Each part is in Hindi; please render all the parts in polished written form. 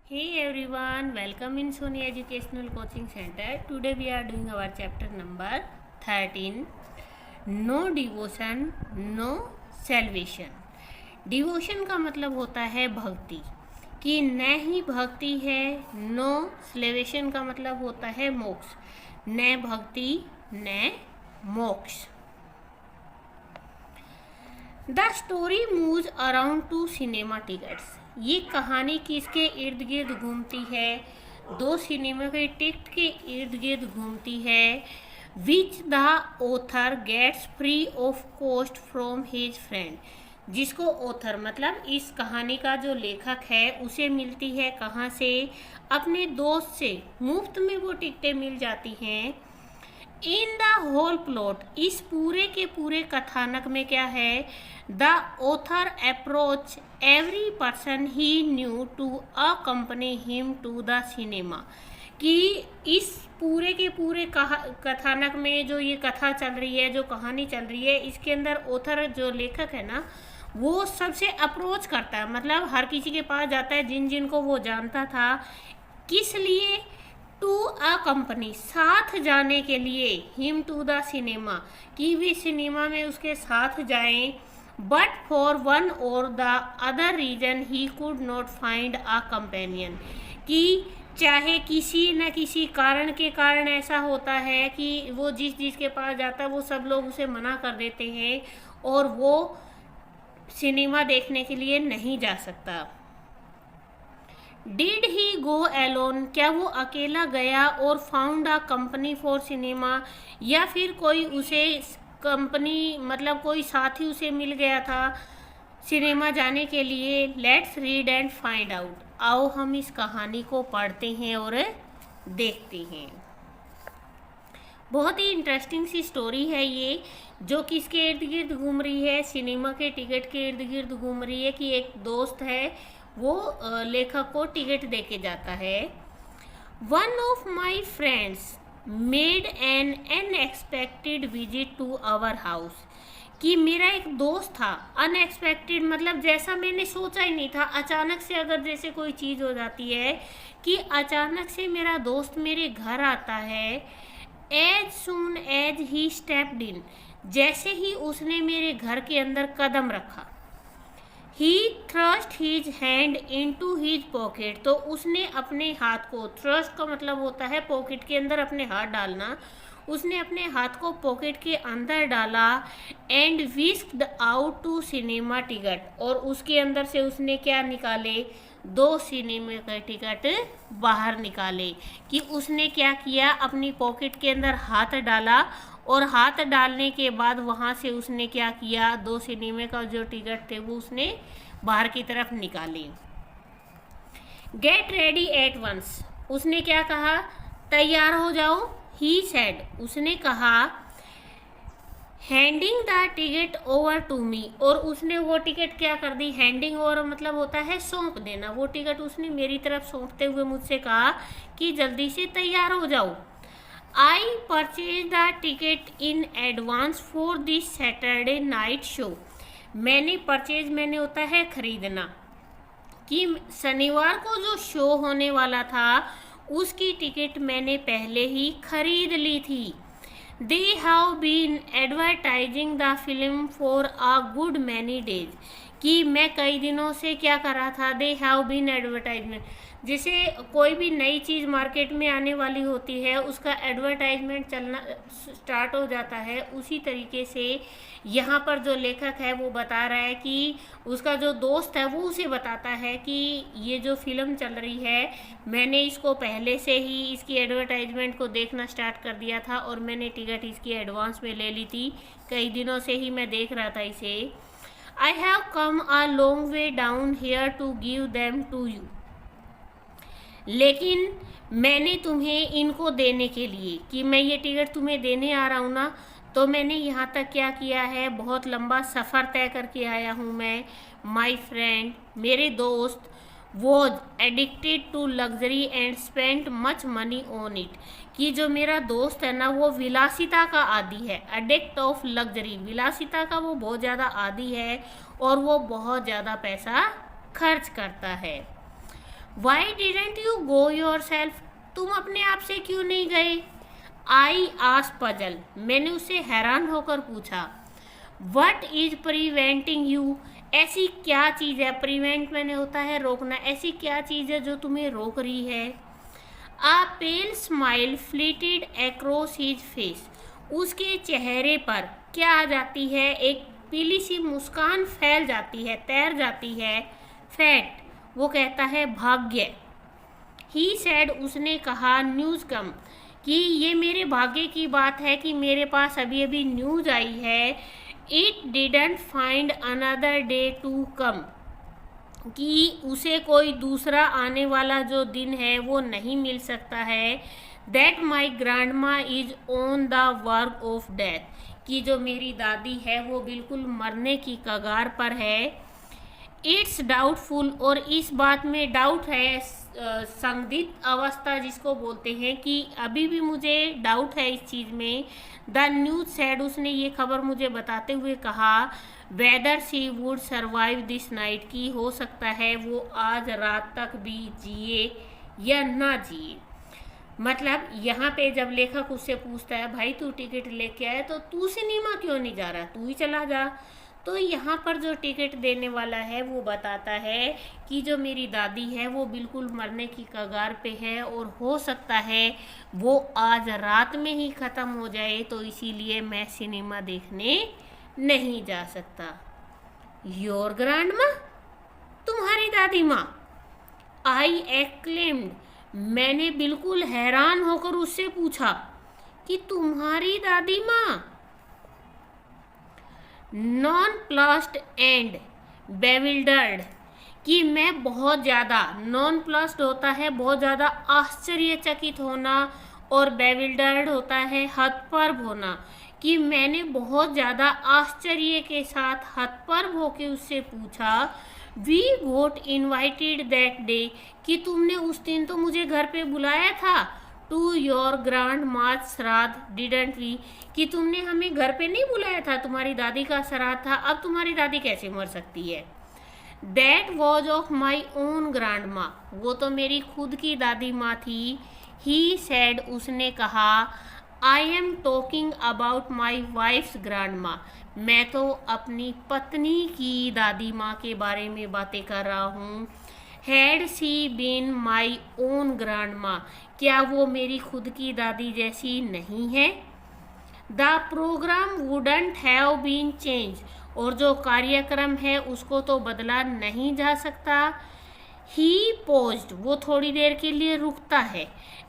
Hey everyone, welcome in Sony Educational Coaching Center. Today we are doing our chapter number 13. No devotion, no salvation. Devotion का मतलब होता है भक्ति, कि न ही भक्ति है, नो स्लेवेशन का मतलब होता है मोक्ष, न भक्ति न मोक्ष. The story moves around two cinema tickets. ये कहानी किसके इर्द गिर्द घूमती है? दो सिनेमा के टिकट के इर्द गिर्द घूमती है. Which the author gets free of cost from his friend. जिसको ऑथर मतलब इस कहानी का जो लेखक है उसे मिलती है कहाँ से? अपने दोस्त से मुफ्त में वो टिकटें मिल जाती हैं. इन द होल प्लॉट, इस पूरे के पूरे कथानक में क्या है? The author approach every person he knew to accompany him to the cinema. कि इस पूरे के पूरे कथानक में जो ये कथा चल रही है, जो कहानी चल रही है, इसके अंदर ऑथर जो लेखक है ना, वो सबसे अप्रोच करता है, मतलब हर किसी के पास जाता है जिन जिन को वो जानता था. किस लिए? टू अ कंपनी, साथ जाने के लिए. हिम टू द सिनेमा, कि वे सिनेमा में उसके साथ जाएं. But for one or the other reason he could not find a companion. कि चाहे किसी न किसी कारण के कारण ऐसा होता है कि वो जिस के पास जाता है वो सब लोग उसे मना कर देते हैं और वो सिनेमा देखने के लिए नहीं जा सकता. डिड ही गो एलोन, क्या वो अकेला गया और found a company for cinema, या फिर कोई उसे कंपनी मतलब कोई साथी उसे मिल गया था सिनेमा जाने के लिए? Let's read and find out. आओ हम इस कहानी को पढ़ते हैं और देखते हैं. बहुत ही इंटरेस्टिंग सी स्टोरी है ये, जो किसके इर्द गिर्द घूम रही है? सिनेमा के टिकट के इर्द गिर्द घूम रही है. कि एक दोस्त है, वो लेखक को टिकट दे के जाता है. One of my friends made an unexpected visit to our house. कि मेरा एक दोस्त था, अनएक्सपेक्टेड मतलब जैसा मैंने सोचा ही नहीं था. अचानक से अगर जैसे कोई चीज़ हो जाती है कि अचानक से मेरा दोस्त मेरे घर आता है. As soon as he stepped in, जैसे ही उसने मेरे घर के अंदर कदम रखा. He thrust his hand into his pocket, तो उसने अपने हाथ को, थ्रस्ट का मतलब होता है पॉकेट के अंदर अपने हाथ डालना, उसने अपने हाथ को पॉकेट के अंदर डाला. And whisked out two cinema ticket, और उसके अंदर से उसने क्या निकाले? 2 सिनेमा का टिकट बाहर निकाले. कि उसने क्या किया? अपनी पॉकेट के अंदर हाथ डाला और हाथ डालने के बाद वहाँ से उसने क्या किया? 2 सिनेमा का जो टिकट थे वो उसने बाहर की तरफ निकाले. गेट रेडी एट वंस, उसने क्या कहा? तैयार हो जाओ. ही सेड, उसने कहा. Handing the ticket over to me, और उसने वो टिकट क्या कर दी? हैंडिंग ओवर मतलब होता है सौंप देना. वो टिकट उसने मेरी तरफ सौंपते हुए मुझसे कहा कि जल्दी से तैयार हो जाओ. I purchase the ticket in advance for this Saturday night show. मैंने होता है खरीदना, कि शनिवार को जो शो होने वाला था उसकी टिकट मैंने पहले ही खरीद ली थी. They have been advertising the film for a good many days. कि मैं कई दिनों से क्या कर रहा था? दे हैव बीन एडवर्टाइजमेंट, जैसे कोई भी नई चीज़ मार्केट में आने वाली होती है उसका एडवर्टाइजमेंट चलना स्टार्ट हो जाता है. उसी तरीके से यहाँ पर जो लेखक है वो बता रहा है कि उसका जो दोस्त है वो उसे बताता है कि ये जो फिल्म चल रही है मैंने इसको पहले से ही इसकी एडवर्टाइजमेंट को देखना स्टार्ट कर दिया था और मैंने टिकट इसकी एडवांस में ले ली थी. कई दिनों से ही मैं देख रहा था इसे. I have come a long way down here to give them to you. लेकिन मैंने तुम्हें इनको देने के लिए, कि मैं ये टिकट तुम्हें देने आ रहा हूँ ना, तो मैंने यहाँ तक क्या किया है? बहुत लंबा सफ़र तय करके आया हूँ मैं. माई फ्रेंड, मेरे दोस्त, was addicted to luxury and spend much money on it. कि जो मेरा दोस्त है ना वो विलासिता का आदी है. एडिक्ट ऑफ लग्जरी, विलासिता का वो बहुत ज़्यादा आदी है और वो बहुत ज़्यादा पैसा खर्च करता है. Why didn't you go your self, तुम अपने आप से क्यों नहीं गए? आई आस पजल, मैंने उसे हैरान होकर पूछा। वट इज प्रिवेंटिंग यू, ऐसी क्या चीज़ है, प्रिवेंट मैंने होता है रोकना, ऐसी क्या चीज़ है जो तुम्हें रोक रही है? आ पेल स्माइल फ्लिटेड अक्रॉस हिज फेस, उसके चेहरे पर क्या आ जाती है, एक पीली सी मुस्कान फैल जाती है, तैर जाती है। फैट, वो कहता है भाग्य। ही सैड, उसने कहा, न्यूज़ कम, कि ये मेरे भाग्य की बात है कि मेरे पास अभी अभी न्यूज़ आई है। It didn't find another day to come, कि उसे कोई दूसरा आने वाला जो दिन है वो नहीं मिल सकता है। That my grandma is on the work of death, कि जो मेरी दादी है वो बिल्कुल मरने की कगार पर है। इट्स डाउटफुल, और इस बात में डाउट है, संदिग्ध अवस्था जिसको बोलते हैं, कि अभी भी मुझे डाउट है इस चीज़ में। द न्यूज़ सैड, उसने ये खबर मुझे बताते हुए कहा, whether she would survive this night, की हो सकता है वो आज रात तक भी जिए या ना जिए। मतलब यहाँ पे जब लेखक उससे पूछता है, भाई तू टिकट लेके आया तो तू सिनेमा क्यों नहीं जा रहा, तू ही चला जा। तो यहाँ पर जो टिकट देने वाला है वो बताता है कि जो मेरी दादी है वो बिल्कुल मरने की कगार पे है, और हो सकता है वो आज रात में ही ख़त्म हो जाए, तो इसीलिए मैं सिनेमा देखने नहीं जा सकता। योर ग्रैंडमा, तुम्हारी दादी माँ। आई एक्लेम्ड, मैंने बिल्कुल हैरान होकर उससे पूछा कि तुम्हारी दादी माँ। नॉन प्लस्ड एंड बेविल्डर्ड, कि मैं बहुत ज़्यादा, नॉन प्लस्ड होता है बहुत ज़्यादा आश्चर्यचकित होना, और बेविल्डर्ड होता है हतप्रभ होना, कि मैंने बहुत ज़्यादा आश्चर्य के साथ हतप्रभ होकर उससे पूछा, we got invited that day, कि तुमने उस दिन तो मुझे घर पे बुलाया था, टू योर ग्रैंड माज श्राद्ध डिडंट वी, कि तुमने हमें घर पे नहीं बुलाया था, तुम्हारी दादी का श्राद्ध था, अब तुम्हारी दादी कैसे मर सकती है? That was of my own grand माँ, वो तो मेरी खुद की दादी माँ थी। ही सैड, उसने कहा, I am talking about my wife's grandma, मैं तो अपनी पत्नी की दादी माँ के बारे में बातें कर रहा हूँ। Had she been my own grandma, क्या वो मेरी खुद की दादी जैसी नहीं है? The programme wouldn't have been change, और जो कार्यक्रम है उसको तो बदला नहीं जा सकता। ही पॉज्ड, वो थोड़ी देर के लिए रुकता है।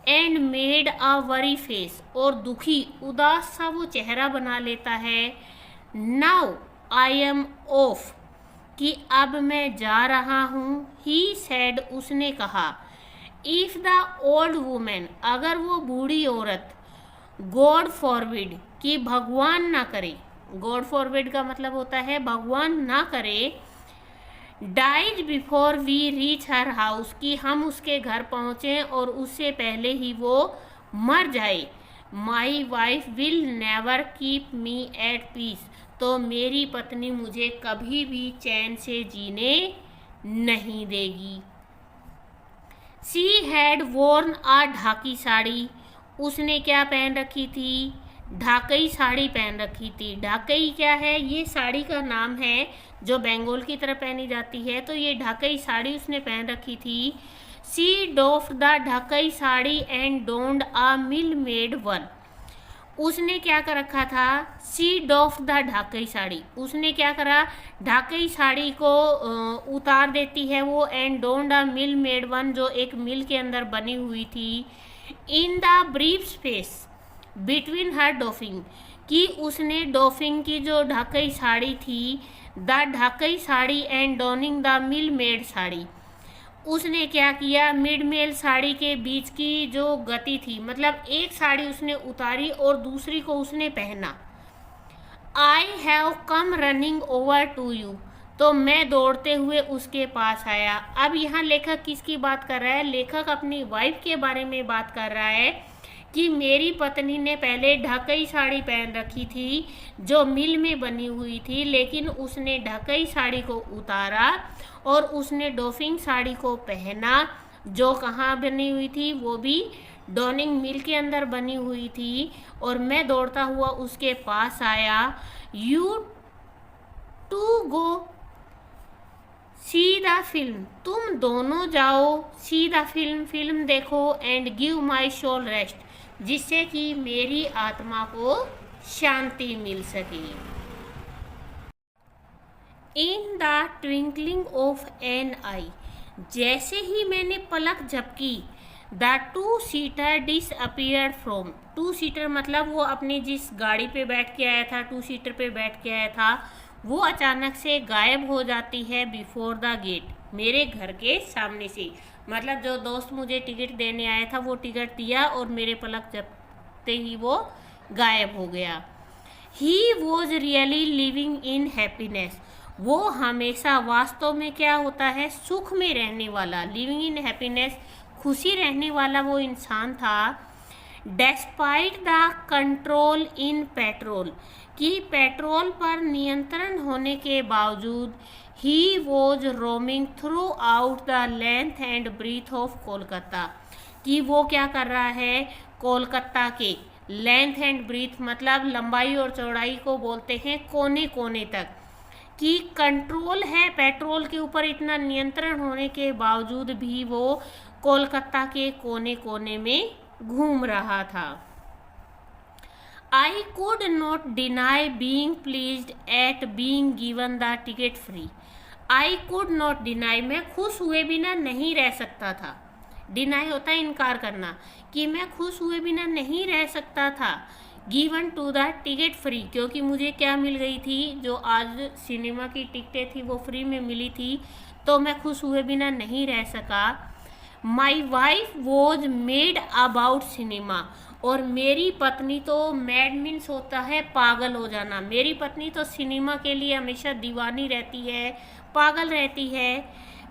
And made a worry face, और दुखी उदास सा वो चेहरा बना लेता है। नाउ आई एम ऑफ, कि अब मैं जा रहा हूँ। ही सैड, उसने कहा, इफ़ द ओल्ड वुमेन, अगर वो बूढ़ी औरत, गॉड फॉरबिड, कि भगवान ना करे, गॉड फॉरबिड का मतलब होता है भगवान ना करे, dies before we reach her house, कि हम उसके घर पहुँचें और उससे पहले ही वो मर जाए। My wife will never keep me at peace, तो मेरी पत्नी मुझे कभी भी चैन से जीने नहीं देगी। शी हैड वॉर्न आ ढाकी साड़ी, उसने क्या पहन रखी थी? ढाकई साड़ी पहन रखी थी। ढाकई क्या है? ये साड़ी का नाम है जो बंगाल की तरफ पहनी जाती है, तो ये ढाकई साड़ी उसने पहन रखी थी। She doffed the Dhakai sari and donned a mill made one, उसने क्या कर रखा था? सी डॉफ द ढाकई साड़ी, उसने क्या करा? ढाकई साड़ी को उतार देती है वो, and donned a mill made one, जो एक मिल के अंदर बनी हुई थी। In the brief space between her doffing, कि उसने डॉफिंग की जो ढाकई साड़ी थी, the Dhakai sari and donning the mill made sari, उसने क्या किया? मिड मेल साड़ी के बीच की जो गति थी, मतलब एक साड़ी उसने उतारी और दूसरी को उसने पहना। I have come running over to you, तो मैं दौड़ते हुए उसके पास आया। अब यहाँ लेखक किसकी बात कर रहा है? लेखक अपनी वाइफ के बारे में बात कर रहा है कि मेरी पत्नी ने पहले ढाकई साड़ी पहन रखी थी जो मिल में बनी हुई थी, लेकिन उसने ढाकई साड़ी को उतारा और उसने डॉफिंग साड़ी को पहना। जो कहाँ बनी हुई थी, वो भी डॉनिंग मिल के अंदर बनी हुई थी। और मैं दौड़ता हुआ उसके पास आया। You two go see the film, तुम दोनों जाओ सी द फिल्म, फिल्म देखो, and give my soul rest, जिससे कि मेरी आत्मा को शांति मिल सके। In the twinkling of an eye, जैसे ही मैंने पलक झपकी, the two seater disappeared from, two seater मतलब वो अपनी जिस गाड़ी पे बैठ के आया था, टू सीटर पे बैठ के आया था, वो अचानक से गायब हो जाती है बिफोर द गेट, मेरे घर के सामने से। मतलब जो दोस्त मुझे टिकट देने आया था वो टिकट दिया और मेरे पलक झपकते ही वो गायब हो गया। He was really living in happiness, वो हमेशा वास्तव में क्या होता है, सुख में रहने वाला, लिविंग इन हैप्पीनेस, खुशी रहने वाला वो इंसान था। Despite the control in petrol, कि पेट्रोल पर नियंत्रण होने के बावजूद, he was roaming throughout the length and breadth of Kolkata, कि वो क्या कर रहा है, कोलकाता के लेंथ एंड ब्रीथ मतलब लंबाई और चौड़ाई को बोलते हैं कोने कोने तक, कि कंट्रोल है पेट्रोल के ऊपर, इतना नियंत्रण होने के बावजूद भी वो कोलकाता के कोने कोने में घूम रहा था। I could not deny being pleased eight being given the ticket free, I could not deny, मैं खुश हुए बिना नहीं रह सकता था। डिनाई होता है इनकार करना, कि मैं खुश हुए बिना नहीं रह सकता था। Given to the ticket free, क्योंकि मुझे क्या मिल गई थी, जो आज सिनेमा की टिकटें थी वो फ्री में मिली थी, तो मैं खुश हुए बिना नहीं रह सका। My wife was made about cinema, और मेरी पत्नी तो, मैड मीन्स होता है पागल हो जाना, मेरी पत्नी तो सिनेमा के लिए हमेशा दीवानी रहती है, पागल रहती है।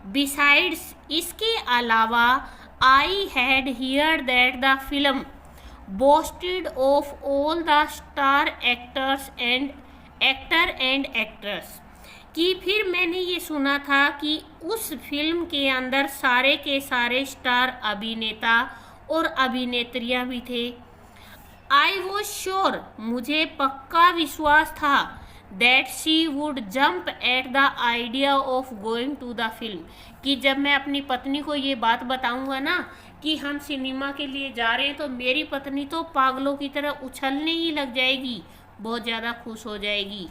बिसाइड्स, इसके अलावा, I had here that the film boasted of all the star actor and actress, कि फिर मैंने ये सुना था कि उस फिल्म के अंदर सारे के सारे स्टार अभिनेता और अभिनेत्रियां भी थे। आई वॉज श्योर, मुझे पक्का विश्वास था, that she would jump at the idea of going to the film, कि जब मैं अपनी पत्नी को ये बात बताऊंगा ना कि हम सिनेमा के लिए जा रहे हैं, तो मेरी पत्नी तो पागलों की तरह उछलने ही लग जाएगी, बहुत ज़्यादा खुश हो जाएगी।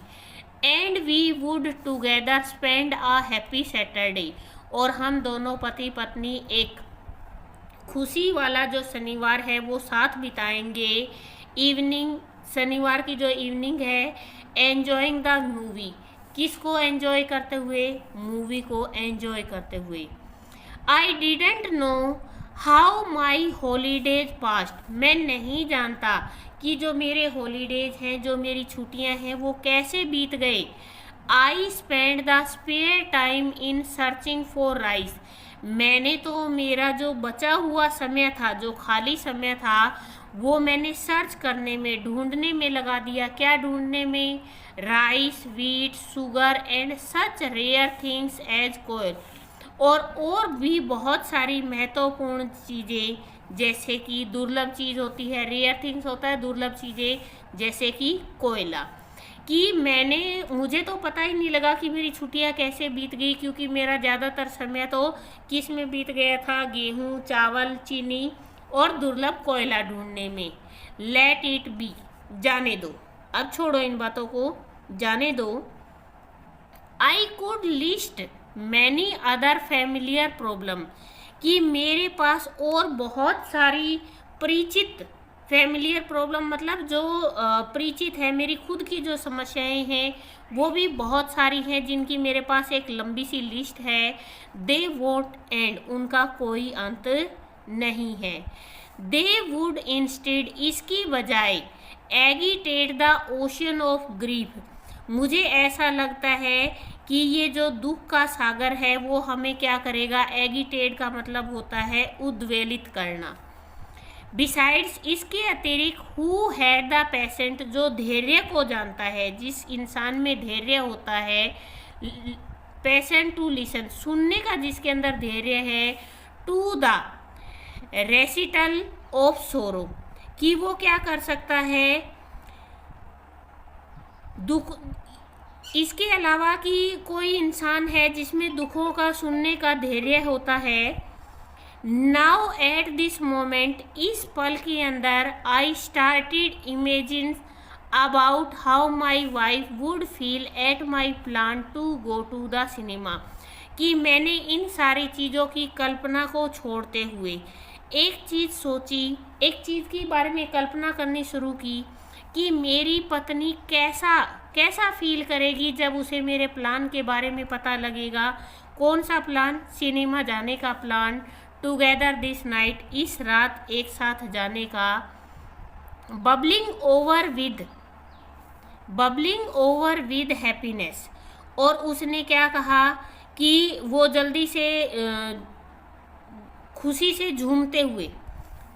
And we would together spend a happy Saturday, और हम दोनों पति पत्नी एक खुशी वाला जो शनिवार है वो साथ बिताएंगे। इवनिंग, शनिवार की जो इवनिंग है, एन्जॉइंग द मूवी, किसको एंजॉय करते हुए, मूवी को एंजॉय करते हुए। I didn't know how my holidays past, मैं नहीं जानता कि जो मेरे हॉलीडेज हैं, जो मेरी छुट्टियां हैं, वो कैसे बीत गए। I spend the spare time in searching for rice, मैंने तो मेरा जो बचा हुआ समय था, जो खाली समय था, वो मैंने सर्च करने में, ढूंढने में लगा दिया। क्या ढूंढने में, rice, wheat, sugar and such rare things as coal, और भी बहुत सारी महत्वपूर्ण चीज़ें, जैसे कि दुर्लभ चीज़ होती है, रेयर थिंग्स होता है दुर्लभ चीज़ें, जैसे कि कोयला, कि मुझे तो पता ही नहीं लगा कि मेरी छुट्टियां कैसे बीत गई, क्योंकि मेरा ज़्यादातर समय तो किस में बीत गया था, गेहूं, चावल, चीनी और दुर्लभ कोयला ढूंढने में। लेट इट बी, जाने दो, अब छोड़ो इन बातों को, जाने दो। I could list many other familiar problem, कि मेरे पास और बहुत सारी परिचित, फैमिलियर प्रॉब्लम मतलब जो परिचित है, मेरी खुद की जो समस्याएं हैं वो भी बहुत सारी हैं, जिनकी मेरे पास एक लंबी सी लिस्ट है। दे वोंट एंड, उनका कोई अंत नहीं है। दे वुड इंस्टेड, इसकी बजाय, एगिटेट द ओशन ऑफ ग्रीफ, मुझे ऐसा लगता है कि ये जो दुख का सागर है वो हमें क्या करेगा, एगिटेट का मतलब होता है उद्वेलित करना। बिसाइड्स, इसके अतिरिक्त, हु हैड द पेशेंट, जो धैर्य को जानता है, जिस इंसान में धैर्य होता है, पेशेंट टू लिसन, सुनने का जिसके अंदर धैर्य है, टू द रेसिटल ऑफ सोरो, कि वो क्या कर सकता है दुख। इसके अलावा कि कोई इंसान है जिसमें दुखों का सुनने का धैर्य होता है। नाउ एट दिस मोमेंट, इस पल के अंदर I started imagine about how my wife would feel at my plan to go to the cinema, कि मैंने इन सारी चीज़ों की कल्पना को छोड़ते हुए एक चीज़ सोची, एक चीज़ के बारे में कल्पना करनी शुरू की कि मेरी पत्नी कैसा फील करेगी जब उसे मेरे प्लान के बारे में पता लगेगा। कौन सा प्लान? सिनेमा जाने का प्लान, टुगेदर दिस नाइट, इस रात एक साथ जाने का। बबलिंग ओवर विद हैप्पीनेस, और उसने क्या कहा कि वो जल्दी से खुशी से झूमते हुए,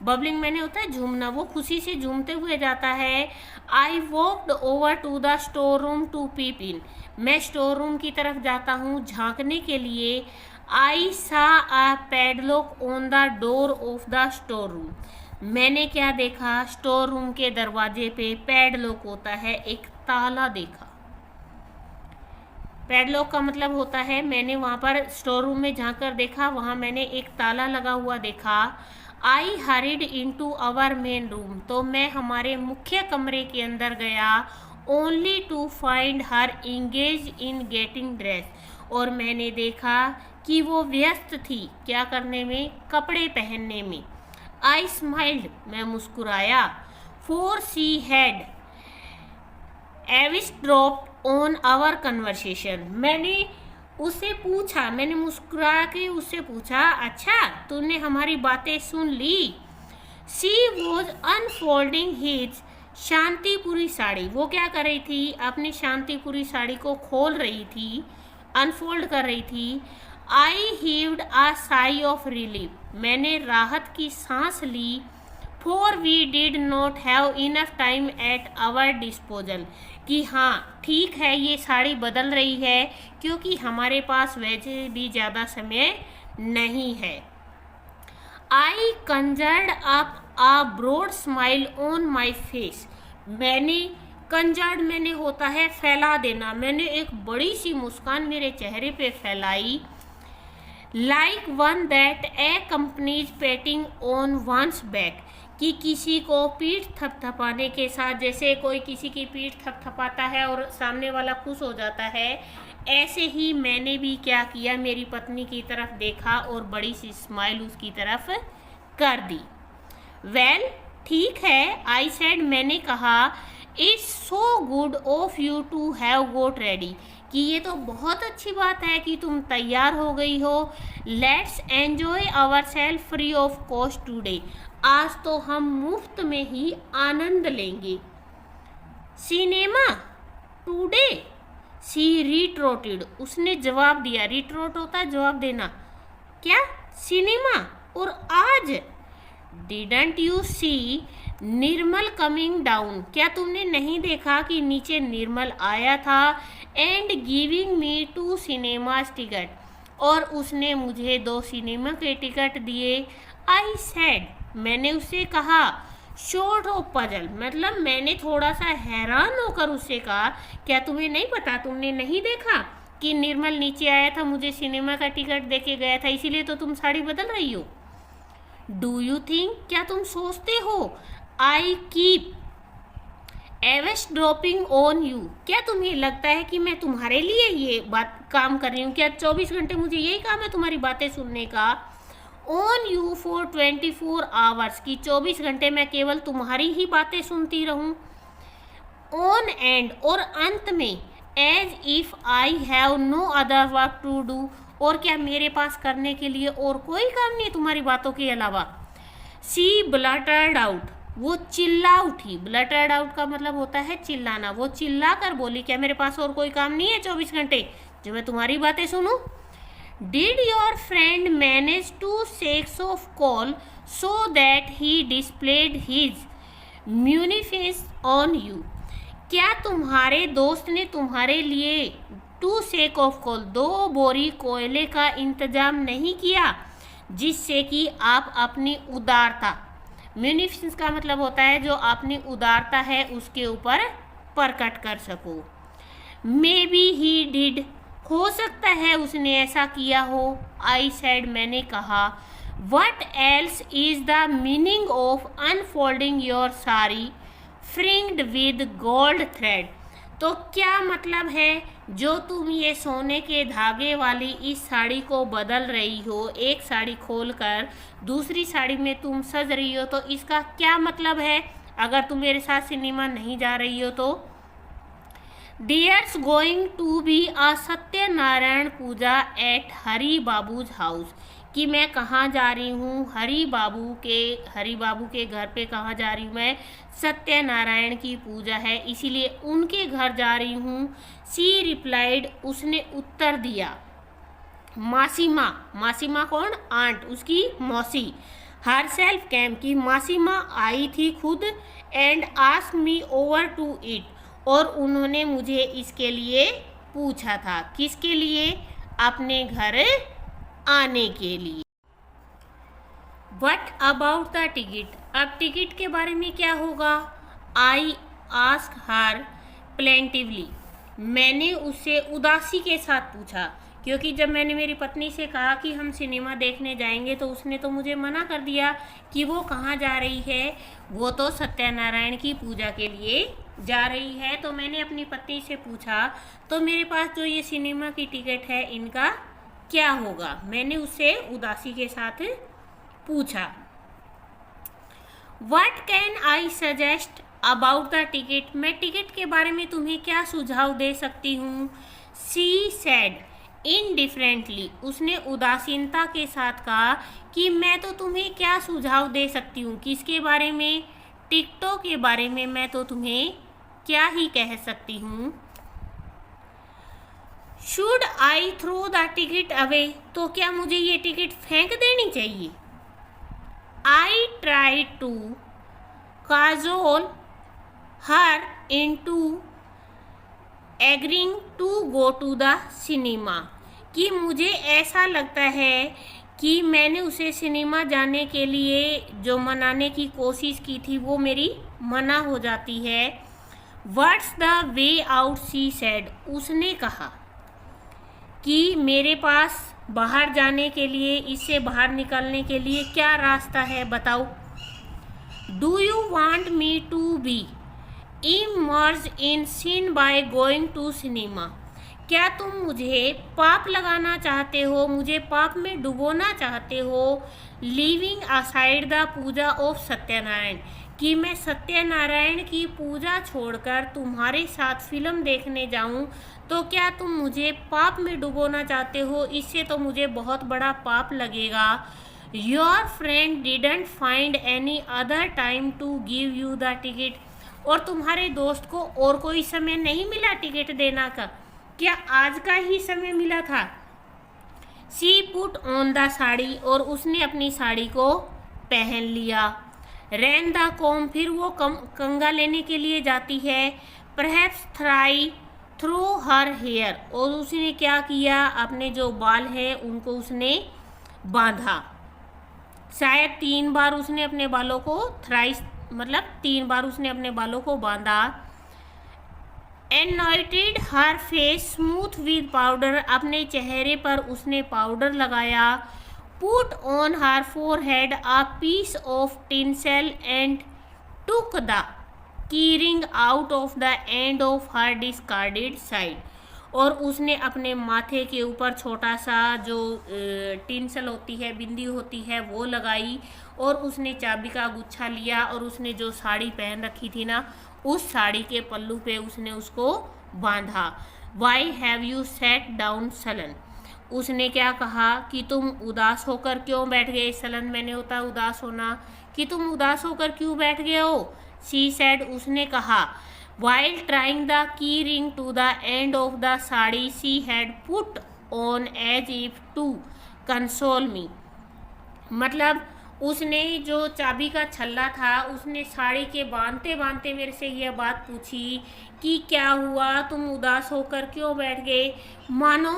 बबलिंग मैंने होता है झूमना, वो खुशी से झूमते हुए जाता है। I walked over to the store room to peep in, मैं स्टोर रूम की तरफ जाता हूँ झांकने के लिए। I saw a padlock on the door of the store room, मैंने क्या देखा? स्टोर रूम के दरवाजे पे पैडलॉक होता है, एक ताला देखा। पैडलॉक का मतलब होता है, मैंने वहाँ पर स्टोर रूम में झांक कर देखा, वहाँ मैंने एक ताला लगा हुआ देखा। I hurried into our main room, तो मैं हमारे मुख्य कमरे के अंदर गया। Only to find her engage in getting dress, और मैंने देखा कि वो व्यस्त थी क्या करने में? कपड़े पहनने में। आई स्माइल्ड, मैं मुस्कुराया। For she had eavesdropped on our conversation, मैंने मुस्कुरा के उससे पूछा, अच्छा तूने हमारी बातें सुन ली? She was unfolding his Shantipuri sari, वो क्या कर रही थी? अपनी शांतिपुरी साड़ी को खोल रही थी, अनफोल्ड कर रही थी। I heaved a sigh of relief, मैंने राहत की सांस ली। For we did not have enough time at our disposal, कि हाँ ठीक है ये साड़ी बदल रही है क्योंकि हमारे पास वैसे भी ज़्यादा समय नहीं है। I conjured up a broad smile on my face, मैंने होता है फैला देना, मैंने एक बड़ी सी मुस्कान मेरे चेहरे पे फैलाई। Like one that a companies petting on once back, कि किसी को पीठ थपथपाने के साथ, जैसे कोई किसी की पीठ थपथपाता है और सामने वाला खुश हो जाता है, ऐसे ही मैंने भी क्या किया, मेरी पत्नी की तरफ देखा और बड़ी सी स्माइल उसकी तरफ कर दी। वेल ठीक है, आई सेड, मैंने कहा, it's so good of you to have got ready, कि ये तो बहुत अच्छी बात है कि तुम तैयार हो गई हो। Let's enjoy our self free of cost today, आज तो हम मुफ्त में ही आनंद लेंगे। सिनेमा टुडे, सी रिट्रोटेड, उसने जवाब दिया। रिट्रोट होता है जवाब देना, क्या? सिनेमा, और आज। Didn't you see Nirmal coming down, क्या तुमने नहीं देखा कि नीचे निर्मल आया था? And giving me 2 cinemas ticket, और उसने मुझे 2 सिनेमा के टिकट दिए। आई सेड, मैंने उससे कहा। शॉर्ट ऑफ पजल, मतलब मैंने थोड़ा सा हैरान होकर उससे कहा, क्या तुम्हें नहीं पता, तुमने नहीं देखा कि निर्मल नीचे आया था, मुझे सिनेमा का टिकट देके गया था, इसीलिए तो तुम साड़ी बदल रही हो? डू यू थिंक, क्या तुम सोचते हो, आई कीप एविस्ड्रॉपिंग ऑन यू, क्या तुम्हें लगता है कि मैं तुम्हारे लिए ये बात काम कर रही हूँ? क्या 24 घंटे मुझे यही काम है तुम्हारी बातें सुनने का? ऑन यू फॉर 24 आवर्स, की 24 घंटे मैं केवल तुम्हारी ही बातें सुनती रहूं। ऑन एंड, और अंत में, as if I have no other work to do, और क्या मेरे पास करने के लिए और कोई काम नहीं है तुम्हारी बातों के अलावा? सी ब्लटर्ड आउट, वो चिल्ला उठी। ब्लटर्ड आउट का मतलब होता है चिल्लाना, वो चिल्ला कर बोली, क्या मेरे पास और कोई काम नहीं है 24 घंटे जो मैं तुम्हारी बातें सुनूं? Did your friend manage to shake off call so that he displayed his munificence on you? क्या तुम्हारे दोस्त ने तुम्हारे लिए टू शेक ऑफ कोल, 2 बोरी कोयले का इंतजाम नहीं किया जिससे कि आप अपनी उदारता, म्यूनिफिसेंस का मतलब होता है जो अपनी उदारता है उसके ऊपर प्रकट कर सको। मे बी ही डिड, हो सकता है उसने ऐसा किया हो। आई सेड, मैंने कहा। What else is the meaning of unfolding your sari fringed with gold thread, तो क्या मतलब है जो तुम ये सोने के धागे वाली इस साड़ी को बदल रही हो, एक साड़ी खोलकर दूसरी साड़ी में तुम सज रही हो, तो इसका क्या मतलब है अगर तुम मेरे साथ सिनेमा नहीं जा रही हो तो। There's going to be a Satyanarayan puja at Hari Babu's house, कि मैं कहाँ जा रही हूँ, हरी बाबू के घर पे कहाँ जा रही हूँ मैं, सत्यनारायण की पूजा है इसीलिए उनके घर जा रही हूँ। सी रिप्लाइड, उसने उत्तर दिया। मासीमा कौन, आंट, उसकी मौसी। हर सेल्फ कैम, की मासीमा आई थी खुद। And ask me over to it, और उन्होंने मुझे इसके लिए पूछा था। किसके लिए, अपने घर आने के लिए। वट अबाउट द टिकट, अब टिकट के बारे में क्या होगा। आई आस्क हर प्लेंटिवली, मैंने उससे उदासी के साथ पूछा, क्योंकि जब मैंने मेरी पत्नी से कहा कि हम सिनेमा देखने जाएंगे तो उसने तो मुझे मना कर दिया कि वो कहाँ जा रही है, वो तो सत्यनारायण की पूजा के लिए जा रही है। तो मैंने अपनी पत्नी से पूछा तो मेरे पास जो ये सिनेमा की टिकट है इनका क्या होगा, मैंने उससे उदासी के साथ पूछा। What can I suggest about the ticket, मैं टिकट के बारे में तुम्हें क्या सुझाव दे सकती हूँ। सी सेड इनडिफरेंटली, उसने उदासीनता के साथ कहा कि मैं तो तुम्हें क्या सुझाव दे सकती हूँ, किसके बारे में, टिकटों के बारे में मैं तो तुम्हें क्या ही कह सकती हूँ। Should I throw the ticket away, तो क्या मुझे ये टिकट फेंक देनी चाहिए। I try to cajole her into agreeing to go to the cinema, कि मुझे ऐसा लगता है कि मैंने उसे सिनेमा जाने के लिए जो मनाने की कोशिश की थी वो मेरी मना हो जाती है। What's the way out, C said, उसने कहा कि मेरे पास बाहर जाने के लिए, इससे बाहर निकलने के लिए क्या रास्ता है बताओ। Do you want me to be immerse in sin by going to cinema, क्या तुम मुझे पाप लगाना चाहते हो, मुझे पाप में डुबोना चाहते हो। Leaving aside the puja of Satyanarayan, कि मैं सत्यनारायण की पूजा छोड़कर तुम्हारे साथ फिल्म देखने जाऊं, तो क्या तुम मुझे पाप में डुबोना चाहते हो, इससे तो मुझे बहुत बड़ा पाप लगेगा। Your friend didn't find any other time to give you the ticket, और तुम्हारे दोस्त को और कोई समय नहीं मिला टिकट देना का, क्या आज का ही समय मिला था। सी पुट ऑन द साड़ी, और उसने अपनी साड़ी को पहन लिया। रैन द कॉम, फिर वो कंगा लेने के लिए जाती है। परहैप्स थ्राई थ्रू हर हेयर, और उसने क्या किया, अपने जो बाल हैं उनको उसने बांधा। शायद 3 बार उसने अपने बालों को थ्राइस, मतलब 3 बार उसने अपने बालों को बांधा। Anointed her face smooth with powder, अपने चेहरे पर उसने पाउडर लगाया। Put on her forehead a piece of tinsel and took the keyring out of the end of her discarded side, और उसने अपने माथे के ऊपर छोटा सा जो टिंसल होती है, बिंदी होती है, वो लगाई, और उसने चाबी का गुच्छा लिया, और उसने जो साड़ी पहन रखी थी ना, उस साड़ी के पल्लू पे उसने उसको बांधा। Why have you set down sullen, उसने क्या कहा कि तुम उदास होकर क्यों बैठ गए। सलन मैंने होता है उदास होना, कि तुम उदास होकर क्यों बैठ गए हो। शी सेड, उसने कहा। While trying the key ring to the end of the sari she had put on as if to console me, मतलब उसने जो चाबी का छल्ला था उसने साड़ी के बांधते बांधते मेरे से यह बात पूछी कि क्या हुआ, तुम उदास होकर क्यों बैठ गए, मानो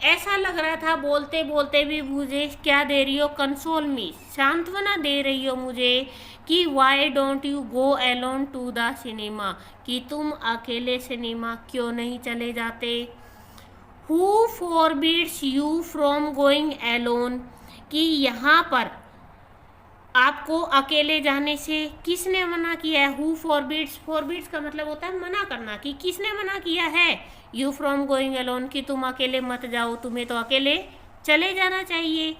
ऐसा लग रहा था बोलते बोलते भी मुझे क्या दे रही हो, कंसोल मी, सांत्वना दे रही हो मुझे कि why don't you go alone to the cinema, कि तुम अकेले सिनेमा क्यों नहीं चले जाते। Who forbids you from going alone, कि यहाँ पर आपको अकेले जाने से किसने मना किया है। हु फॉरबिड्स, फॉरबिड्स का मतलब होता है मना करना, कि किसने मना किया है यू फ्रॉम गोइंग अलोन, कि तुम अकेले मत जाओ, तुम्हें तो अकेले चले जाना चाहिए।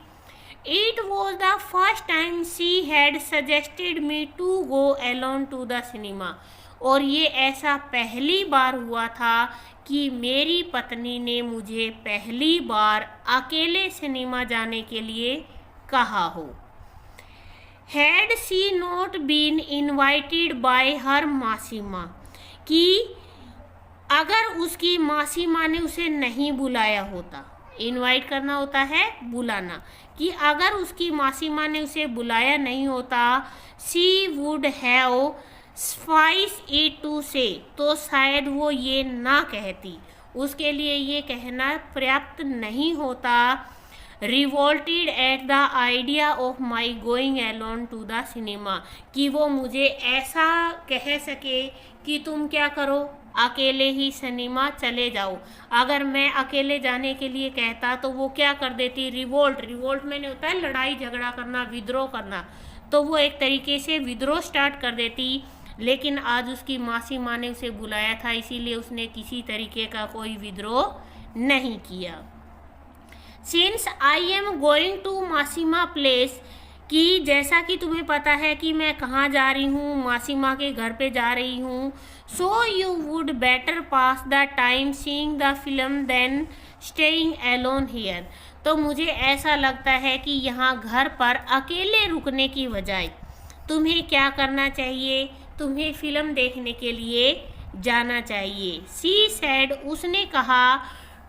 It was the first time she had suggested me to go alone to the cinema, और ये ऐसा पहली बार हुआ था कि मेरी पत्नी ने मुझे पहली बार अकेले सिनेमा जाने के लिए कहा हो। Had she not been invited by her Masima, कि अगर उसकी मासी माँ ने उसे नहीं बुलाया होता, इनवाइट करना होता है बुलाना, कि अगर उसकी मासी माँ ने उसे बुलाया नहीं होता, she would have spice it to say, तो शायद वो ये ना कहती, उसके लिए ये कहना पर्याप्त नहीं होता। Revolted at the idea of my going alone to the cinema, कि वो मुझे ऐसा कह सके कि तुम क्या करो, अकेले ही सिनेमा चले जाओ। अगर मैं अकेले जाने के लिए कहता तो वो क्या कर देती, रिवोल्ट, रिवोल्ट मैंने होता है लड़ाई झगड़ा करना, विद्रोह करना, तो वो एक तरीके से विद्रोह स्टार्ट कर देती। लेकिन आज उसकी मासी माँ ने उसे बुलाया था, इसीलिए उसने किसी तरीके का कोई विद्रोह नहीं किया। Since I am going to Masima place, कि जैसा कि तुम्हें पता है कि मैं कहाँ जा रही हूँ, मासीमा के घर पे जा रही हूँ। So you would better pass the time seeing the film then staying alone here, तो मुझे ऐसा लगता है कि यहाँ घर पर अकेले रुकने की बजाय तुम्हें क्या करना चाहिए, तुम्हें फिल्म देखने के लिए जाना चाहिए। सी सेड, उसने कहा,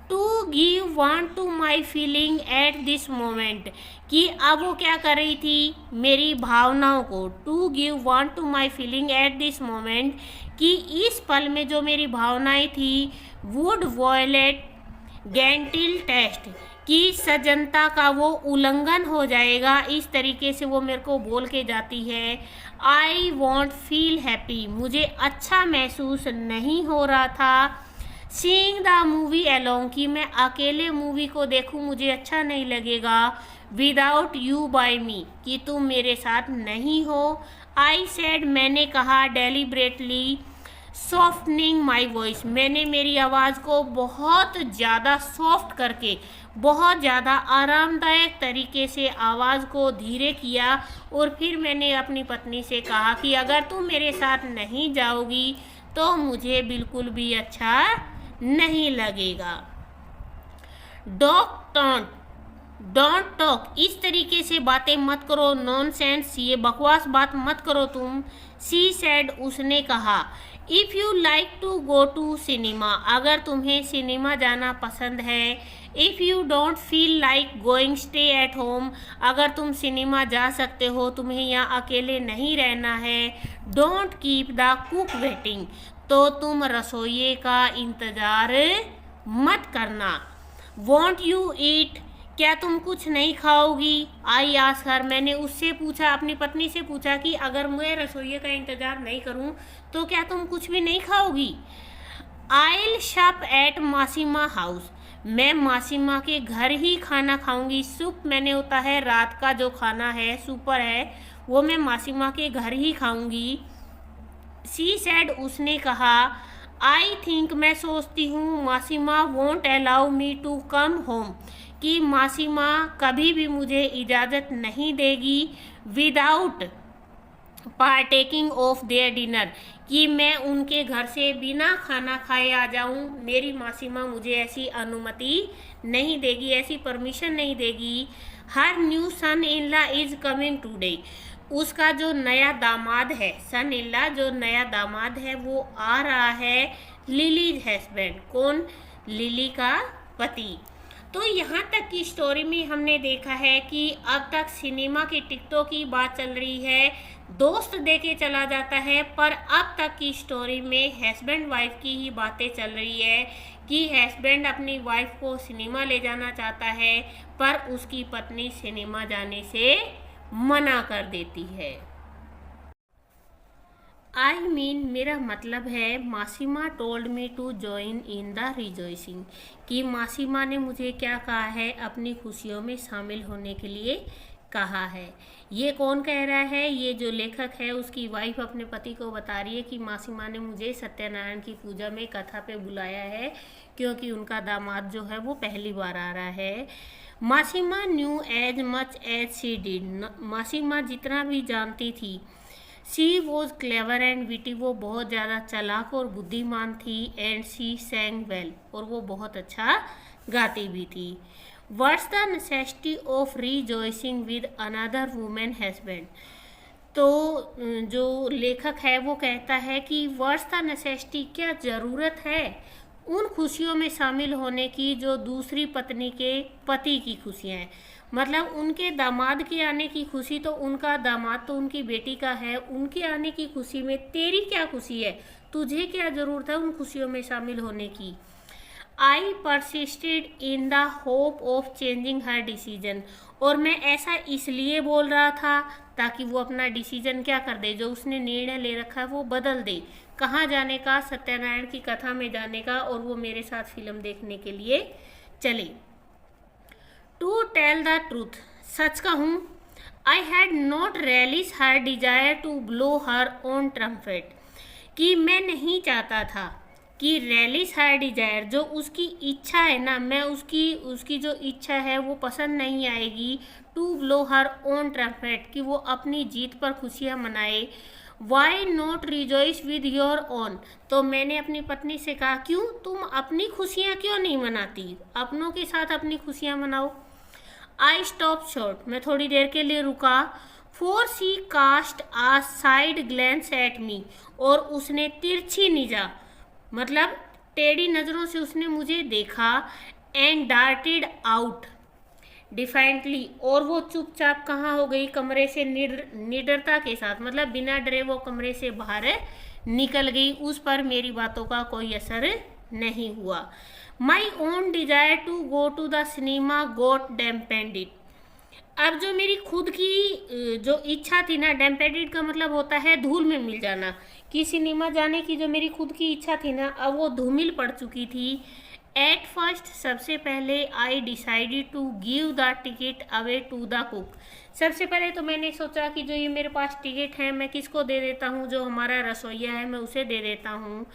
to give vent to my feeling at this moment, कि अब वो क्या कर रही थी, मेरी भावनाओं को, to give vent to my feeling at this moment, कि इस पल में जो मेरी भावनाएं थी, वुड वॉयलेट गेंटिल टेस्ट, कि सजनता का वो उल्लंघन हो जाएगा। इस तरीके से वो मेरे को बोल के जाती है। आई वॉन्ट फील हैप्पी, मुझे अच्छा महसूस नहीं हो रहा था। सीइंग द मूवी अलोंग, कि मैं अकेले मूवी को देखूं मुझे अच्छा नहीं लगेगा। विदाउट यू बाय मी, कि तुम मेरे साथ नहीं हो। आई सेड, मैंने कहा, डेलिब्रेटली सॉफ्टनिंग माई वॉइस, मैंने मेरी आवाज़ को बहुत ज़्यादा सॉफ्ट करके, बहुत ज़्यादा आरामदायक तरीके से आवाज़ को धीरे किया। और फिर मैंने अपनी पत्नी से कहा कि अगर तुम मेरे साथ नहीं जाओगी तो मुझे बिल्कुल भी अच्छा नहीं लगेगा। डोंट टॉक, इस तरीके से बातें मत करो। नॉनसेंस, ये बकवास बात मत करो तुम। सी सेड, उसने कहा, if you like to go to cinema, अगर तुम्हें सिनेमा जाना पसंद है। If you don't feel like going stay at home, अगर तुम सिनेमा जा सकते हो, तुम्हें यहाँ अकेले नहीं रहना है। Don't keep the cook waiting, तो तुम रसोइये का इंतज़ार मत करना। वॉन्ट यू ईट, क्या तुम कुछ नहीं खाओगी। आई आस्क हर, मैंने उससे पूछा, अपनी पत्नी से पूछा कि अगर मैं रसोइये का इंतज़ार नहीं करूं तो क्या तुम कुछ भी नहीं खाओगी। आइल शॉप एट मासीमा हाउस, मैं मासीमा के घर ही खाना खाऊंगी। सूप मैंने होता है रात का जो खाना है, सुपर है, वो मैं मासीमा के घर ही खाऊंगी। सी सेड, उसने कहा, आई थिंक, मैं सोचती हूँ, Masima won't allow me to come home, कि मासीमा कभी भी मुझे इजाज़त नहीं देगी। Without partaking of their dinner, कि मैं उनके घर से बिना खाना खाए आ जाऊं, मेरी मासीमा मुझे ऐसी अनुमति नहीं देगी, ऐसी परमिशन नहीं देगी। Her new son in law is coming today, उसका जो नया दामाद है, सन इन लॉ जो नया दामाद है वो आ रहा है। लिलीज हस्बैंड, कौन, लिली का पति। तो यहाँ तक की स्टोरी में हमने देखा है कि अब तक सिनेमा की टिकटों की बात चल रही है, दोस्त दे के चला जाता है, पर अब तक की स्टोरी में हस्बैंड वाइफ की ही बातें चल रही है कि हस्बैंड अपनी वाइफ को सिनेमा ले जाना चाहता है, पर उसकी पत्नी सिनेमा जाने से मना कर देती है। मेरा मतलब है Masima told me to join in the rejoicing, कि मासीमा ने मुझे क्या कहा है, अपनी खुशियों में शामिल होने के लिए कहा है। ये कौन कह रहा है? ये जो लेखक है उसकी वाइफ अपने पति को बता रही है कि मासीमा ने मुझे सत्यनारायण की पूजा में कथा पे बुलाया है, क्योंकि उनका दामाद जो है वो पहली बार आ रहा है। Masima knew as much as she did, Masima जितना भी जानती थी, she was clever and witty, वो बहुत ज़्यादा चालाक और बुद्धिमान थी, एंड शी सैंग वेल, और वो बहुत अच्छा गाती भी थी। What's the necessity of rejoicing with another women husband, तो जो लेखक है वो कहता है कि व्हाट्स द नेसेसिटी, क्या ज़रूरत है उन खुशियों में शामिल होने की जो दूसरी पत्नी के पति की खुशियाँ हैं। मतलब उनके दामाद के आने की खुशी तो उनका दामाद तो उनकी बेटी का है, उनके आने की खुशी में तेरी क्या खुशी है, तुझे क्या ज़रूरत है उन खुशियों में शामिल होने की। I persisted in the hope of changing her decision, और मैं ऐसा इसलिए बोल रहा था ताकि वो अपना डिसीजन क्या कर दे, जो उसने निर्णय ले रखा है वो बदल दे। कहाँ जाने का? सत्यनारायण की कथा में जाने का, और वो मेरे साथ फिल्म देखने के लिए चले। टू टेल द ट्रूथ, सच कहूँ, I had not relish her desire to blow her own trumpet, कि मैं नहीं चाहता था कि रेलिश हर डिजायर, जो उसकी इच्छा है ना, मैं उसकी जो इच्छा है वो पसंद नहीं आएगी। To blow her own trumpet, कि वो अपनी जीत पर खुशियाँ मनाए। Why not rejoice with your own, तो मैंने अपनी पत्नी से कहा क्यों तुम अपनी खुशियाँ क्यों नहीं मनाती, अपनों के साथ अपनी खुशियाँ मनाओ। आई स्टॉप शॉर्ट, मैं थोड़ी देर के लिए रुका। For she cast a side glance at me, और उसने तिरछी निगाह, मतलब टेढ़ी नज़रों से उसने मुझे देखा। एंड डार्टेड आउट डिफाइंटली, और वो चुपचाप कहाँ हो गई, कमरे से निडरता के साथ, मतलब बिना डरे वो कमरे से बाहर निकल गई। उस पर मेरी बातों का कोई असर नहीं हुआ। My own desire to go to the cinema got dampened, अब जो मेरी खुद की जो इच्छा थी ना, डैम्पेंडेड का मतलब होता है धूल में मिल जाना, कि सिनेमा जाने की जो मेरी खुद की इच्छा थी ना, अब वो धूमिल पड़ चुकी थी। एट फर्स्ट, सबसे पहले I decided to give the ticket away to the cook, सबसे पहले तो मैंने सोचा कि जो ये मेरे पास टिकट है मैं किसको दे देता हूँ, जो हमारा रसोइया है मैं उसे दे देता हूँ।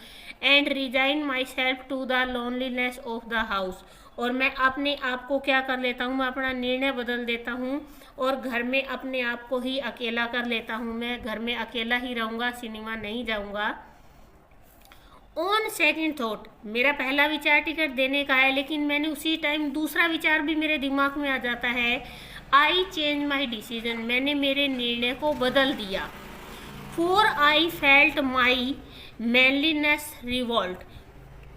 And resign myself to the loneliness of the house, और मैं अपने आप को क्या कर लेता हूँ, मैं अपना निर्णय बदल देता हूँ और घर में अपने आप को ही अकेला कर लेता हूँ, मैं घर में अकेला ही रहूँगा, सिनेमा नहीं जाऊँगा। ऑन सेकेंड थॉट, मेरा पहला विचार टिकट देने का है, लेकिन मैंने उसी टाइम दूसरा विचार भी मेरे दिमाग में आ जाता है। आई चेंज माई डिसीजन, मैंने मेरे निर्णय को बदल दिया। Four I felt my manliness revolt,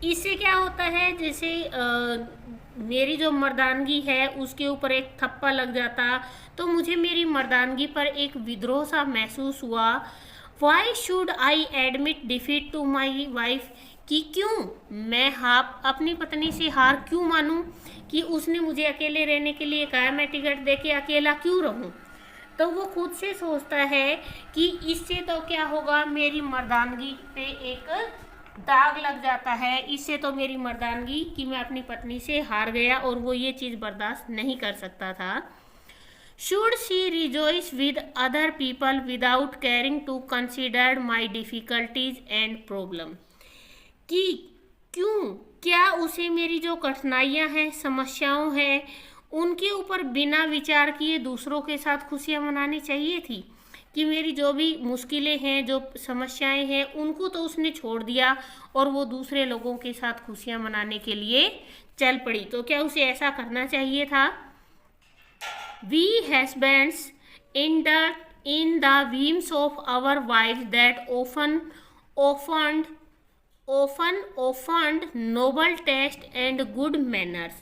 इससे क्या होता है, जैसे मेरी जो मर्दानगी है उसके ऊपर एक थप्पा लग जाता, तो मुझे मेरी मर्दानगी पर एक विद्रोह सा महसूस हुआ। Why should I admit defeat to my wife, कि क्यों मैं अपनी पत्नी से हार क्यों मानूं, कि उसने मुझे अकेले रहने के लिए कहा, मैं टिकट दे के अकेला क्यों रहूं। तो वो खुद से सोचता है कि इससे तो क्या होगा, मेरी मर्दानगी पे एक दाग लग जाता है, इससे तो मेरी मर्दानगी कि मैं अपनी पत्नी से हार गया, और वो ये चीज़ बर्दाश्त नहीं कर सकता था। Should she rejoice with other people without caring to considered my difficulties and problem, कि क्यों, क्या उसे मेरी जो कठिनाइयाँ हैं, समस्याओं हैं, उनके ऊपर बिना विचार किए दूसरों के साथ खुशियाँ मनानी चाहिए थी, कि मेरी जो भी मुश्किलें हैं, जो समस्याएं हैं, उनको तो उसने छोड़ दिया और वो दूसरे लोगों के साथ खुशियाँ मनाने के लिए चल पड़ी। तो क्या उसे ऐसा करना चाहिए था? We husbands in the whims of our wives that often noble taste and good manners,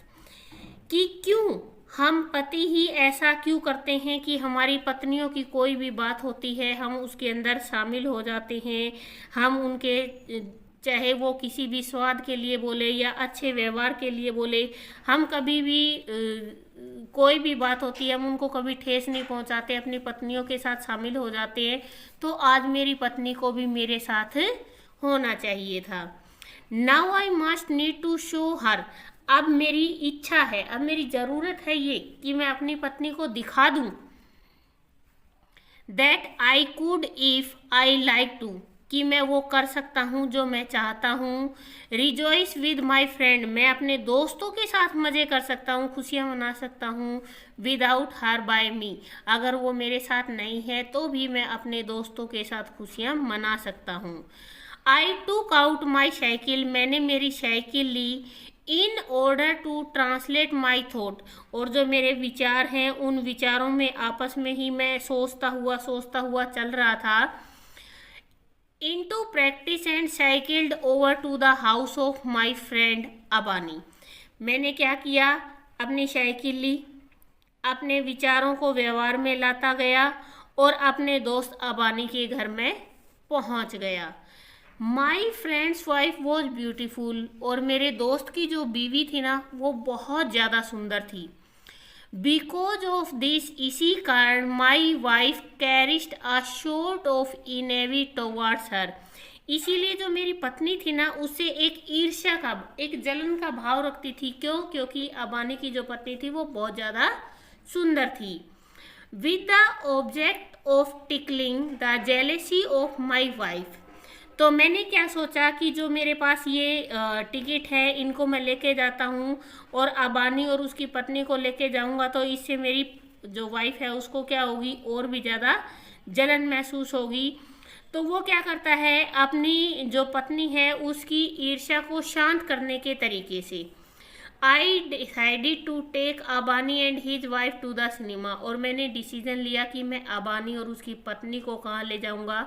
कि क्यों हम पति ही ऐसा क्यों करते हैं कि हमारी पत्नियों की कोई भी बात होती है हम उसके अंदर शामिल हो जाते हैं। हम उनके चाहे वो किसी भी स्वाद के लिए बोले या अच्छे व्यवहार के लिए बोले, हम कभी भी कोई भी बात होती है हम उनको कभी ठेस नहीं पहुंचाते, अपनी पत्नियों के साथ शामिल हो जाते हैं। तो आज मेरी पत्नी को भी मेरे साथ होना चाहिए था। Now I must need to show her, अब मेरी इच्छा है, अब मेरी ज़रूरत है ये कि मैं अपनी पत्नी को दिखा दूं that I could if I like to, कि मैं वो कर सकता हूँ जो मैं चाहता हूँ। रिजॉइस विद माई फ्रेंड, मैं अपने दोस्तों के साथ मज़े कर सकता हूँ, खुशियाँ मना सकता हूँ। विदाउट हर बाय मी, अगर वो मेरे साथ नहीं है तो भी मैं अपने दोस्तों के साथ खुशियाँ मना सकता हूँ। आई टूक आउट माई साइकिल, मैंने मेरी साइकिल ली। In order to translate my thought, और जो मेरे विचार हैं उन विचारों में आपस में ही मैं सोचता हुआ चल रहा था। Into practice and cycled over to the house of my friend Abani, मैंने क्या किया, अपनी साइकिल ली, अपने विचारों को व्यवहार में लाता गया और अपने दोस्त अबानी के घर में पहुंच गया। My friends wife was beautiful, और मेरे दोस्त की जो बीवी थी ना वो बहुत ज़्यादा सुंदर थी। बिकॉज ऑफ दिस, इसी कारण my wife cherished a sort of envy towards her, इसीलिए जो मेरी पत्नी थी ना उससे एक ईर्ष्या का, एक जलन का भाव रखती थी। क्यों? क्योंकि अबानी की जो पत्नी थी वो बहुत ज़्यादा सुंदर थी। With the object of tickling the jealousy of my wife, तो मैंने क्या सोचा कि जो मेरे पास ये टिकट है इनको मैं लेके जाता हूँ और अबानी और उसकी पत्नी को लेके जाऊँगा तो इससे मेरी जो वाइफ है उसको क्या होगी, और भी ज़्यादा जलन महसूस होगी। तो वो क्या करता है, अपनी जो पत्नी है उसकी ईर्ष्या को शांत करने के तरीके से I decided to take Abani and his wife to the cinema, और मैंने डिसीजन लिया कि मैं अबानी और उसकी पत्नी को कहाँ ले जाऊँगा,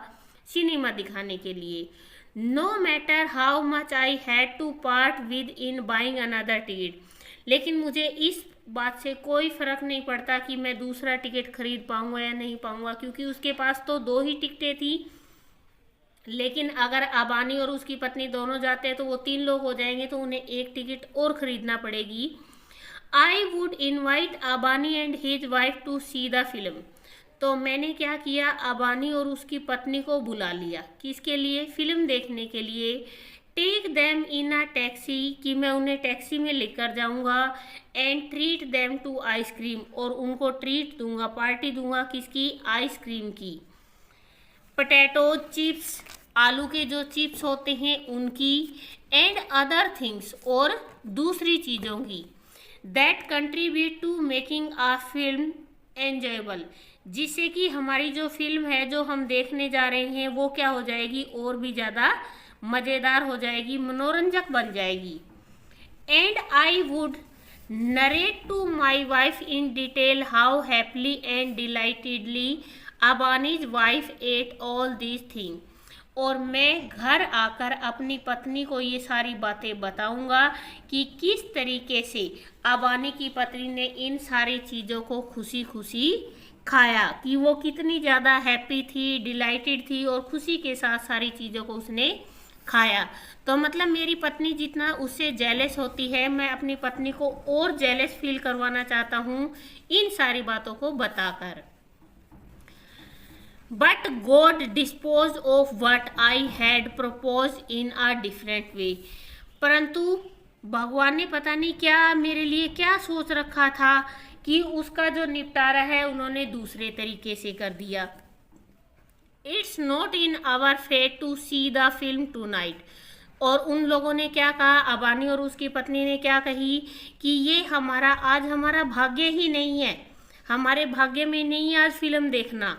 सिनेमा दिखाने के लिए। No matter how much I had to part with in buying another ticket, लेकिन मुझे इस बात से कोई फ़र्क नहीं पड़ता कि मैं दूसरा टिकट खरीद पाऊँगा या नहीं पाऊँगा, क्योंकि उसके पास तो 2 ही टिकटें थी। लेकिन अगर अबानी और उसकी पत्नी दोनों जाते हैं तो वो 3 लोग हो जाएंगे, तो उन्हें एक टिकट और ख़रीदना पड़ेगी। I would invite Abani and his wife to see the film, तो मैंने क्या किया, अबानी और उसकी पत्नी को बुला लिया, किसके लिए, फिल्म देखने के लिए। Take them in a taxi, कि मैं उन्हें टैक्सी में लेकर जाऊंगा। And treat them to ice cream, और उनको ट्रीट दूंगा, पार्टी दूंगा, किसकी, आइसक्रीम की। पोटैटो चिप्स, आलू के जो चिप्स होते हैं उनकी। एंड अदर थिंग्स, और दूसरी चीज़ों की। That contribute to making a film enjoyable, जिससे कि हमारी जो फिल्म है जो हम देखने जा रहे हैं वो क्या हो जाएगी, और भी ज़्यादा मज़ेदार हो जाएगी, मनोरंजक बन जाएगी। And I would narrate to my wife in detail how happily and delightedly Abani's wife ate all these thing, और मैं घर आकर अपनी पत्नी को ये सारी बातें बताऊंगा कि किस तरीके से अबानी की पत्नी ने इन सारी चीज़ों को खुशी खुशी खाया, कि वो कितनी ज़्यादा हैप्पी थी, डिलाइटेड थी और खुशी के साथ सारी चीज़ों को उसने खाया। तो मतलब मेरी पत्नी जितना उससे जेलस होती है, मैं अपनी पत्नी को और जेलस फील करवाना चाहता हूँ इन सारी बातों को बताकर। But God dispose of what I had propose in a different way, परंतु भगवान ने पता नहीं क्या मेरे लिए क्या सोच रखा था कि उसका जो निपटारा है उन्होंने दूसरे तरीके से कर दिया। It's not in our fate to see the film tonight, और उन लोगों ने क्या कहा, अबानी और उसकी पत्नी ने क्या कही कि ये आज हमारा भाग्य ही नहीं है, हमारे भाग्य में नहीं है आज फिल्म देखना।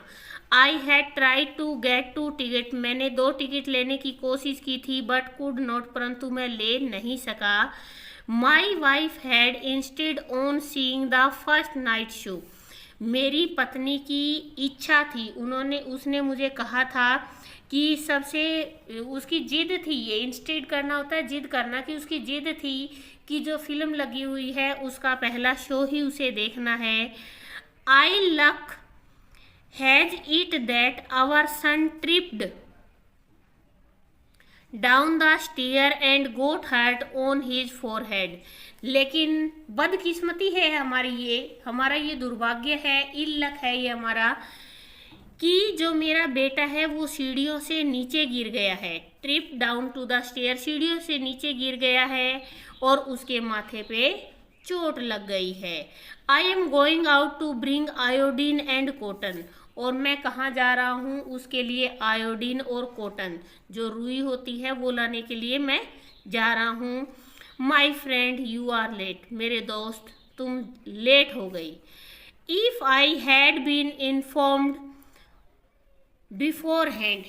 I had tried to get 2 ticket, मैंने 2 टिकट लेने की कोशिश की थी, बट कुड नॉट, परंतु मैं ले नहीं सका। माई wife had instead on seeing the first night show, मेरी पत्नी की इच्छा थी, उसने मुझे कहा था कि सबसे उसकी जिद थी, ये इंस्टेड करना होता है जिद करना, कि उसकी जिद थी की जो फिल्म लगी हुई है उसका पहला शो ही उसे देखना है। I luck has it that our son tripped down the stair and got hurt on his forehead. लेकिन बदकिस्मती है हमारा ये दुर्भाग्य है, इल लक है ये हमारा, कि जो मेरा बेटा है वो सीढ़ियों से नीचे गिर गया है। Trip down to the stair, सीढ़ियों से नीचे गिर गया है और उसके माथे पे चोट लग गई है। I am going out to bring iodine and cotton, और मैं कहाँ जा रहा हूँ उसके लिए आयोडीन और कॉटन जो रुई होती है वो लाने के लिए मैं जा रहा हूँ। My friend you are late, मेरे दोस्त तुम लेट हो गई। If I had been informed beforehand,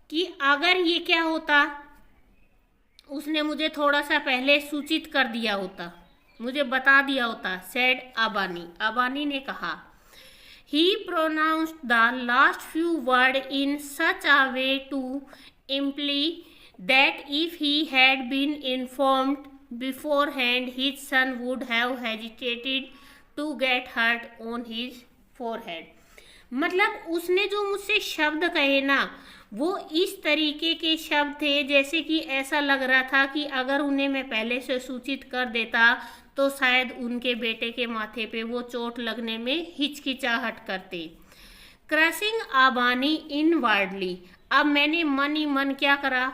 कि अगर ये क्या होता, उसने मुझे थोड़ा सा पहले सूचित कर दिया होता, मुझे बता दिया होता। सेड अबानी ने कहा। He pronounced the last few words in such a way to imply that if he had been informed beforehand, his son would have hesitated to get hurt on his forehead. मतलब उसने जो मुझसे शब्द कहे ना, वो इस तरीके के शब्द थे जैसे कि ऐसा लग रहा था कि अगर उन्हें मैं पहले से सूचित कर देता तो शायद उनके बेटे के माथे पे वो चोट लगने में हिचकिचाहट करते। क्रशिंग अबानी इनवर्डली, अब मैंने मन ही मन क्या करा,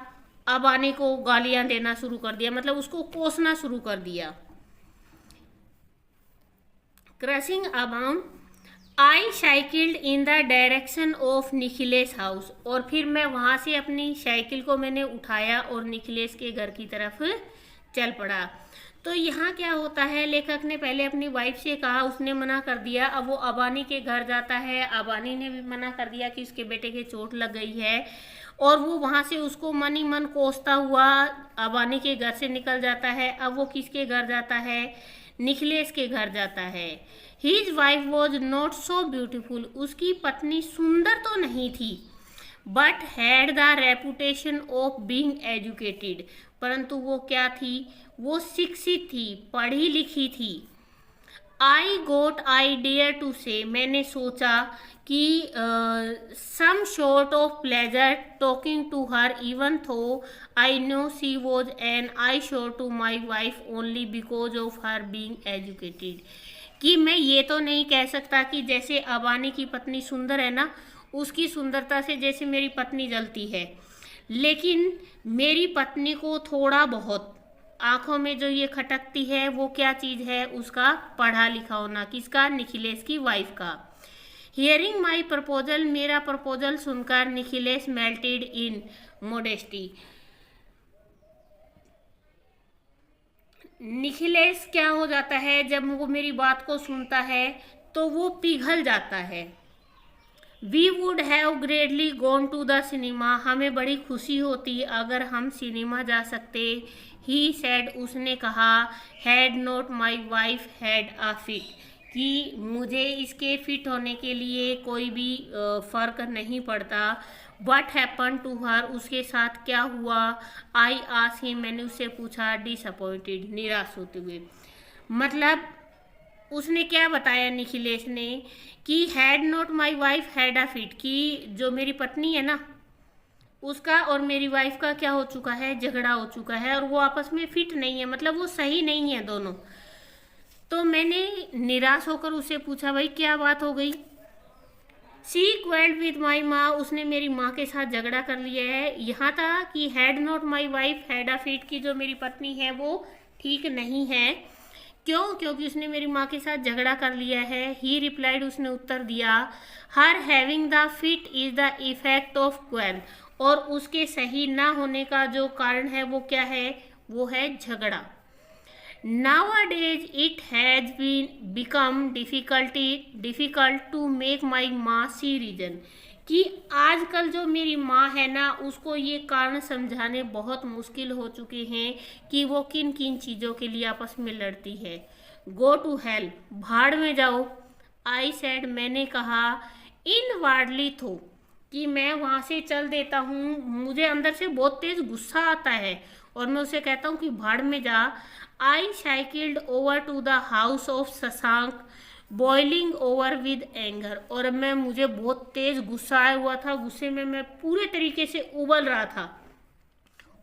अबानी को गालियां देना शुरू कर दिया, मतलब उसको कोसना शुरू कर दिया। Crushing abound I cycled in the direction of Nikhilesh house, और फिर मैं वहाँ से अपनी साइकिल को मैंने उठाया और निखिलेश के घर की तरफ चल पड़ा। तो यहाँ क्या होता है, लेखक ने पहले अपनी वाइफ से कहा, उसने मना कर दिया। अब वो अबानी के घर जाता है, अबानी ने भी मना कर दिया कि उसके बेटे के चोट लग गई है, और वो वहाँ से उसको मन ही मन कोसता हुआ अबानी के घर से निकल जाता है। अब वो किसके घर जाता है, निखिलेश के घर जाता है। His wife was not so beautiful, उसकी पत्नी सुंदर तो नहीं थी, but had the reputation of being educated, परंतु वो क्या थी, वो शिक्षित थी, पढ़ी लिखी थी। आई गोट आई डेयर टू से, मैंने सोचा कि some sort of pleasure talking to her even though I know she was an eyesore to my wife only because of her being educated, कि मैं ये तो नहीं कह सकता कि जैसे अबानी की पत्नी सुंदर है ना, उसकी सुंदरता से जैसे मेरी पत्नी जलती है, लेकिन मेरी पत्नी को थोड़ा बहुत आंखों में जो ये खटकती है वो क्या चीज़ है, उसका पढ़ा लिखा होना। किसका, निखिलेश की वाइफ का। हियरिंग माई प्रपोजल, मेरा प्रपोजल सुनकर Nikhilesh melted in modesty, Nikhilesh क्या हो जाता है जब वो मेरी बात को सुनता है तो वो पिघल जाता है। We would have greatly gone to the cinema, हमें बड़ी खुशी होती अगर हम सिनेमा जा सकते। ही सेड, उसने कहा। Had not my wife had a fit, कि मुझे इसके फिट होने के लिए कोई भी फ़र्क नहीं पड़ता। वट हैपन टू हर, उसके साथ क्या हुआ। आई आस्क्ड हिम, मैंने उससे पूछा। डिसअपॉइंटेड, निराश होते हुए। मतलब उसने क्या बताया निखिलेश ने कि had not my wife had a fit, कि जो मेरी पत्नी है ना उसका और मेरी वाइफ का क्या हो चुका है, झगड़ा हो चुका है, और वो आपस में फिट नहीं है, मतलब वो सही नहीं है दोनों। तो मैंने निराश होकर उससे पूछा, भाई क्या बात हो गई। शी क्वेल्ड विद माई माँ, उसने मेरी माँ के साथ झगड़ा कर लिया है। यहाँ था कि had not my wife had a fit, की जो मेरी पत्नी है वो ठीक नहीं है। क्यों, क्योंकि उसने मेरी माँ के साथ झगड़ा कर लिया है। ही रिप्लाइड, उसने उत्तर दिया। Her having the fit is the effect of quarrel, और उसके सही ना होने का जो कारण है वो क्या है, वो है झगड़ा। Nowadays it has become difficult to make my माँ see reason, कि आजकल जो मेरी माँ है ना उसको ये कारण समझाने बहुत मुश्किल हो चुके हैं कि वो किन किन चीज़ों के लिए आपस में लड़ती है। गो टू हेल, भाड़ में जाओ। आई सेड, मैंने कहा। इनवार्डली थो, कि मैं वहाँ से चल देता हूँ। मुझे अंदर से बहुत तेज़ गुस्सा आता है और मैं उसे कहता हूँ कि भाड़ में जा। I cycled over to the house of Shashank boiling over with anger. और मैं मुझे बहुत तेज़ गुस्सा आया हुआ था, गुस्से में मैं पूरे तरीके से उबल रहा था।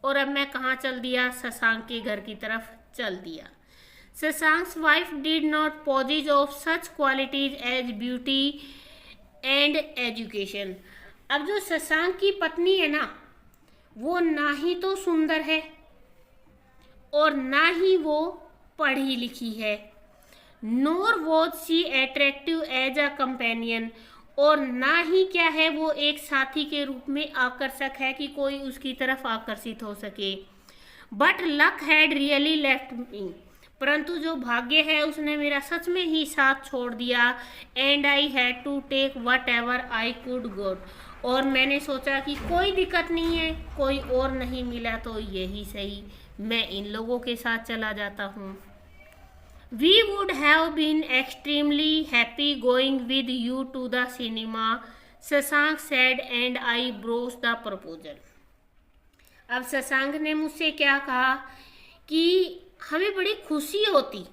और अब मैं कहाँ चल दिया? शशांक के घर की तरफ चल दिया। Shashank's wife did not possess of such qualities as beauty and education. अब जो शशांक की पत्नी है ना, वो ना ही तो सुंदर है और ना ही वो पढ़ी लिखी है, nor was she attractive as a companion. और ना ही क्या है वो एक साथी के रूप में आकर्षक है कि कोई उसकी तरफ आकर्षित हो सके। But luck had really left me. परंतु जो भाग्य है उसने मेरा सच में ही साथ छोड़ दिया। And I had to take whatever I could got. और मैंने सोचा कि कोई दिक्कत नहीं है, कोई और नहीं मिला तो यही सही, मैं इन लोगों के साथ चला जाता हूँ। We would have been extremely happy going with you to the cinema, Shashank said and I broached the proposal. अब शशांक ने मुझसे क्या कहा कि हमें बड़ी खुशी होती।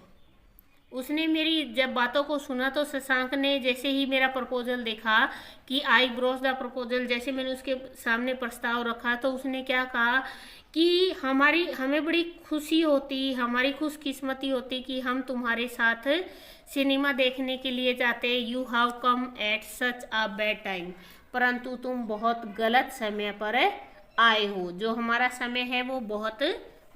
उसने मेरी जब बातों को सुना तो शशांक ने जैसे ही मेरा प्रपोजल देखा कि आई ब्रोच द प्रपोजल, जैसे मैंने उसके सामने प्रस्ताव रखा तो उसने क्या कहा कि हमें बड़ी खुशी होती, हमारी खुशकिस्मती होती कि हम तुम्हारे साथ सिनेमा देखने के लिए जाते। You have come at such a bad time. परंतु तुम बहुत गलत समय पर आए हो, जो हमारा समय है वो बहुत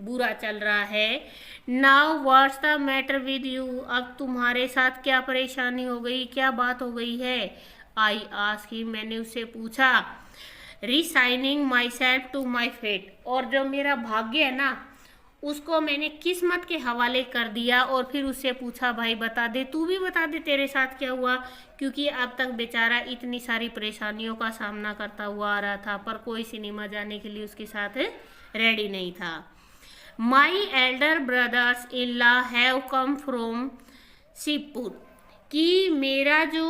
बुरा चल रहा है। Now what's the matter with you. अब तुम्हारे साथ क्या परेशानी हो गई, क्या बात हो गई है? आई आस्क हिम, मैंने उससे पूछा। Resigning myself to my fate. और जो मेरा भाग्य है ना उसको मैंने किस्मत के हवाले कर दिया। और फिर उससे पूछा भाई बता दे, तू भी बता दे तेरे साथ क्या हुआ, क्योंकि अब तक बेचारा इतनी सारी परेशानियों का सामना करता हुआ आ रहा था पर कोई सिनेमा जाने के लिए उसके साथ रेडी नहीं था। My elder brothers in law have come from Shivpur. कि मेरा जो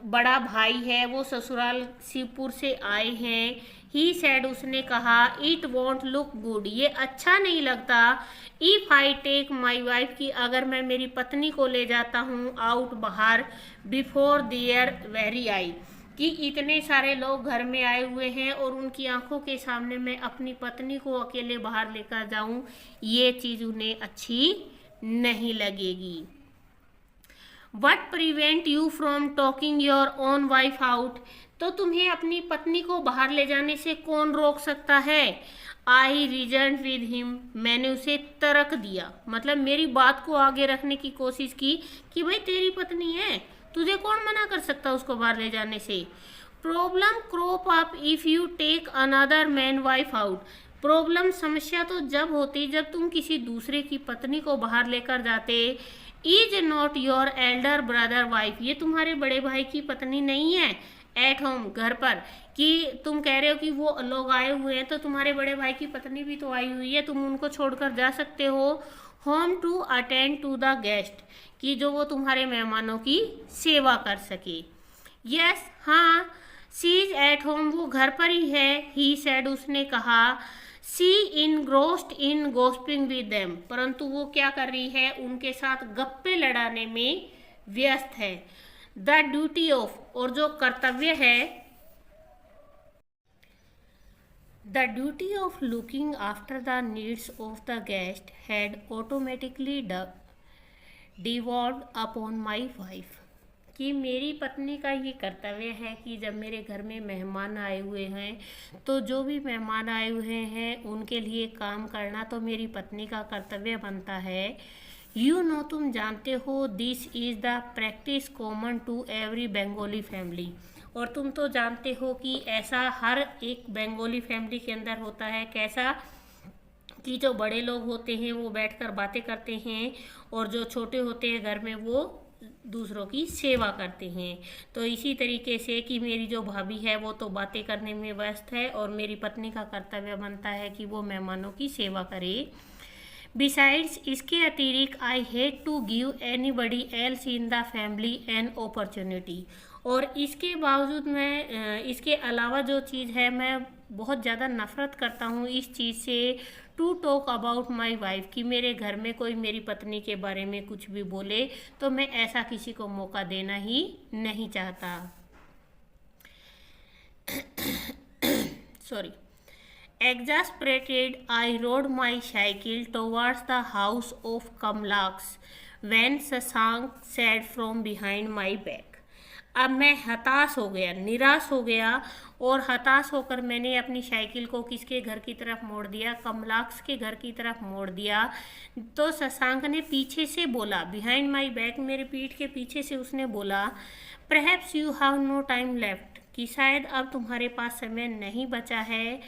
बड़ा भाई है वो ससुराल शिवपुर से आए हैं। ही सैड, उसने कहा, इट वॉन्ट लुक गुड, ये अच्छा नहीं लगता। If I take my wife, की अगर मैं मेरी पत्नी को ले जाता हूँ आउट बाहर, बिफोर देयर वेरी आई, कि इतने सारे लोग घर में आए हुए हैं और उनकी आंखों के सामने मैं अपनी पत्नी को अकेले बाहर लेकर जाऊं, ये चीज़ उन्हें अच्छी नहीं लगेगी। What prevent you from talking your own wife out. तो तुम्हें अपनी पत्नी को बाहर ले जाने से कौन रोक सकता है? आई रीजन विद हिम, मैंने उसे तर्क दिया, मतलब मेरी बात को आगे रखने की कोशिश की कि भाई तेरी पत्नी है, तुझे कौन मना कर सकता उसको बाहर ले जाने से। Problem crop up if you take another man wife out. Problem, समस्या तो जब होती जब तुम किसी दूसरे की पत्नी को बाहर लेकर जाते। Is not your Elder brother wife, ये तुम्हारे बड़े भाई की पत्नी नहीं है एट होम, घर पर, कि तुम कह रहे हो कि वो लोग आए हुए हैं तो तुम्हारे बड़े भाई की पत्नी भी तो आई हुई है, तुम उनको छोड़कर जा सकते हो। Home to attend to the guest, कि जो वो तुम्हारे मेहमानों की सेवा कर सके। यस, हाँ, शी इज एट होम, वो घर पर ही है। ही सेड, उसने कहा। She engrossed in gossiping with them, परंतु वो क्या कर रही है? उनके साथ गप्पे लड़ाने में व्यस्त है। द ड्यूटी ऑफ, और जो कर्तव्य है, the duty of looking after the needs of the guest had automatically devolved upon my wife, कि मेरी पत्नी का ये कर्तव्य है कि जब मेरे घर में मेहमान आए हुए हैं तो जो भी मेहमान आए हुए हैं उनके लिए काम करना तो मेरी पत्नी का कर्तव्य बनता है। यू नो, तुम जानते हो, this is the practice common to every Bengali family, और तुम तो जानते हो कि ऐसा हर एक बंगाली फैमिली के अंदर होता है। कैसा? कि जो बड़े लोग होते हैं वो बैठकर बातें करते हैं और जो छोटे होते हैं घर में वो दूसरों की सेवा करते हैं। तो इसी तरीके से कि मेरी जो भाभी है वो तो बातें करने में व्यस्त है और मेरी पत्नी का कर्तव्य बनता है कि वो मेहमानों की सेवा करे। बिसाइड्स, इसके अतिरिक्त, I hate to give anybody else in the family an opportunity, और इसके बावजूद मैं इसके अलावा जो चीज़ है, मैं बहुत ज़्यादा नफ़रत करता हूँ इस चीज़ से, to talk about my wife, कि मेरे घर में कोई मेरी पत्नी के बारे में कुछ भी बोले, तो मैं ऐसा किसी को मौका देना ही नहीं चाहता। Sorry. Exasperated, I rode my cycle towards the house of Kamlaks when Sasank said from behind my back. अब मैं हताश हो गया, निराश हो गया, और हताश होकर मैंने अपनी साइकिल को किसके घर की तरफ मोड़ दिया? कमलाक्स के घर की तरफ मोड़ दिया। तो शशांक ने पीछे से बोला, बिहाइंड माई बैक, मेरे पीठ के पीछे से उसने बोला, perhaps you have no time left, कि शायद अब तुम्हारे पास समय नहीं बचा है।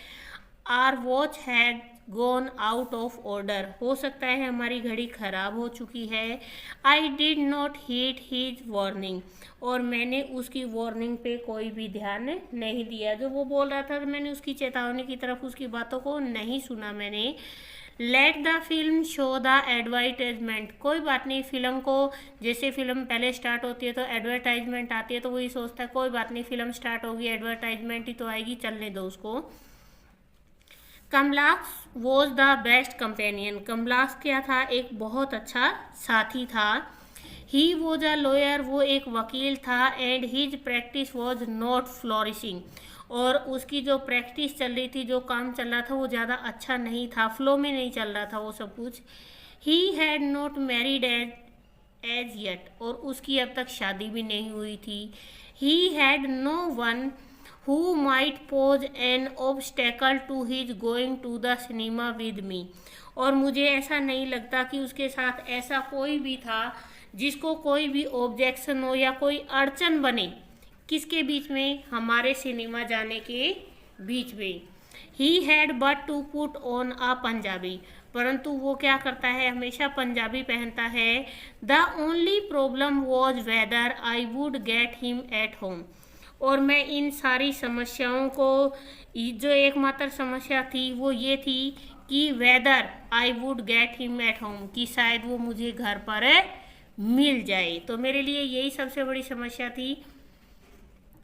Our watch had gone out of order, हो सकता है हमारी घड़ी खराब हो चुकी है। I did not heed his warning, और मैंने उसकी वार्निंग पे कोई भी ध्यान नहीं दिया। जो वो बोल रहा था, मैंने उसकी चेतावनी की तरफ उसकी बातों को नहीं सुना मैंने। Let the film show the advertisement, कोई बात नहीं, फिल्म को, जैसे फिल्म पहले स्टार्ट होती है तो एडवर्टाइजमेंट आती है, तो वही सोचता है कोई बात नहीं, फिल्म स्टार्ट होगी, एडवर्टाइजमेंट ही तो आएगी, चलने दो उसको। कमलाक्स वॉज द बेस्ट कंपेनियन, कमलाक्स क्या था? एक बहुत अच्छा साथी था। ही वॉज अ लॉयर, वो एक वकील था। And his practice was not flourishing, और उसकी जो प्रैक्टिस चल रही थी, जो काम चल रहा था, वो ज़्यादा अच्छा नहीं था, फ्लो में नहीं चल रहा था वो सब कुछ। He had not married as yet, और उसकी अब तक शादी भी नहीं हुई थी। He had no one who might pose an obstacle to his going to the cinema with me, और मुझे ऐसा नहीं लगता कि उसके साथ ऐसा कोई भी था जिसको कोई भी ऑब्जेक्शन हो या कोई अड़चन बने, किसके बीच में? हमारे सिनेमा जाने के बीच में। He had but to put on a Punjabi, परंतु वो क्या करता है? हमेशा पंजाबी पहनता है। The only problem was whether I would get him at home, और मैं इन सारी समस्याओं को, जो एकमात्र समस्या थी वो ये थी कि weather I would get him at home, कि शायद वो मुझे घर पर मिल जाए। तो मेरे लिए यही सबसे बड़ी समस्या थी।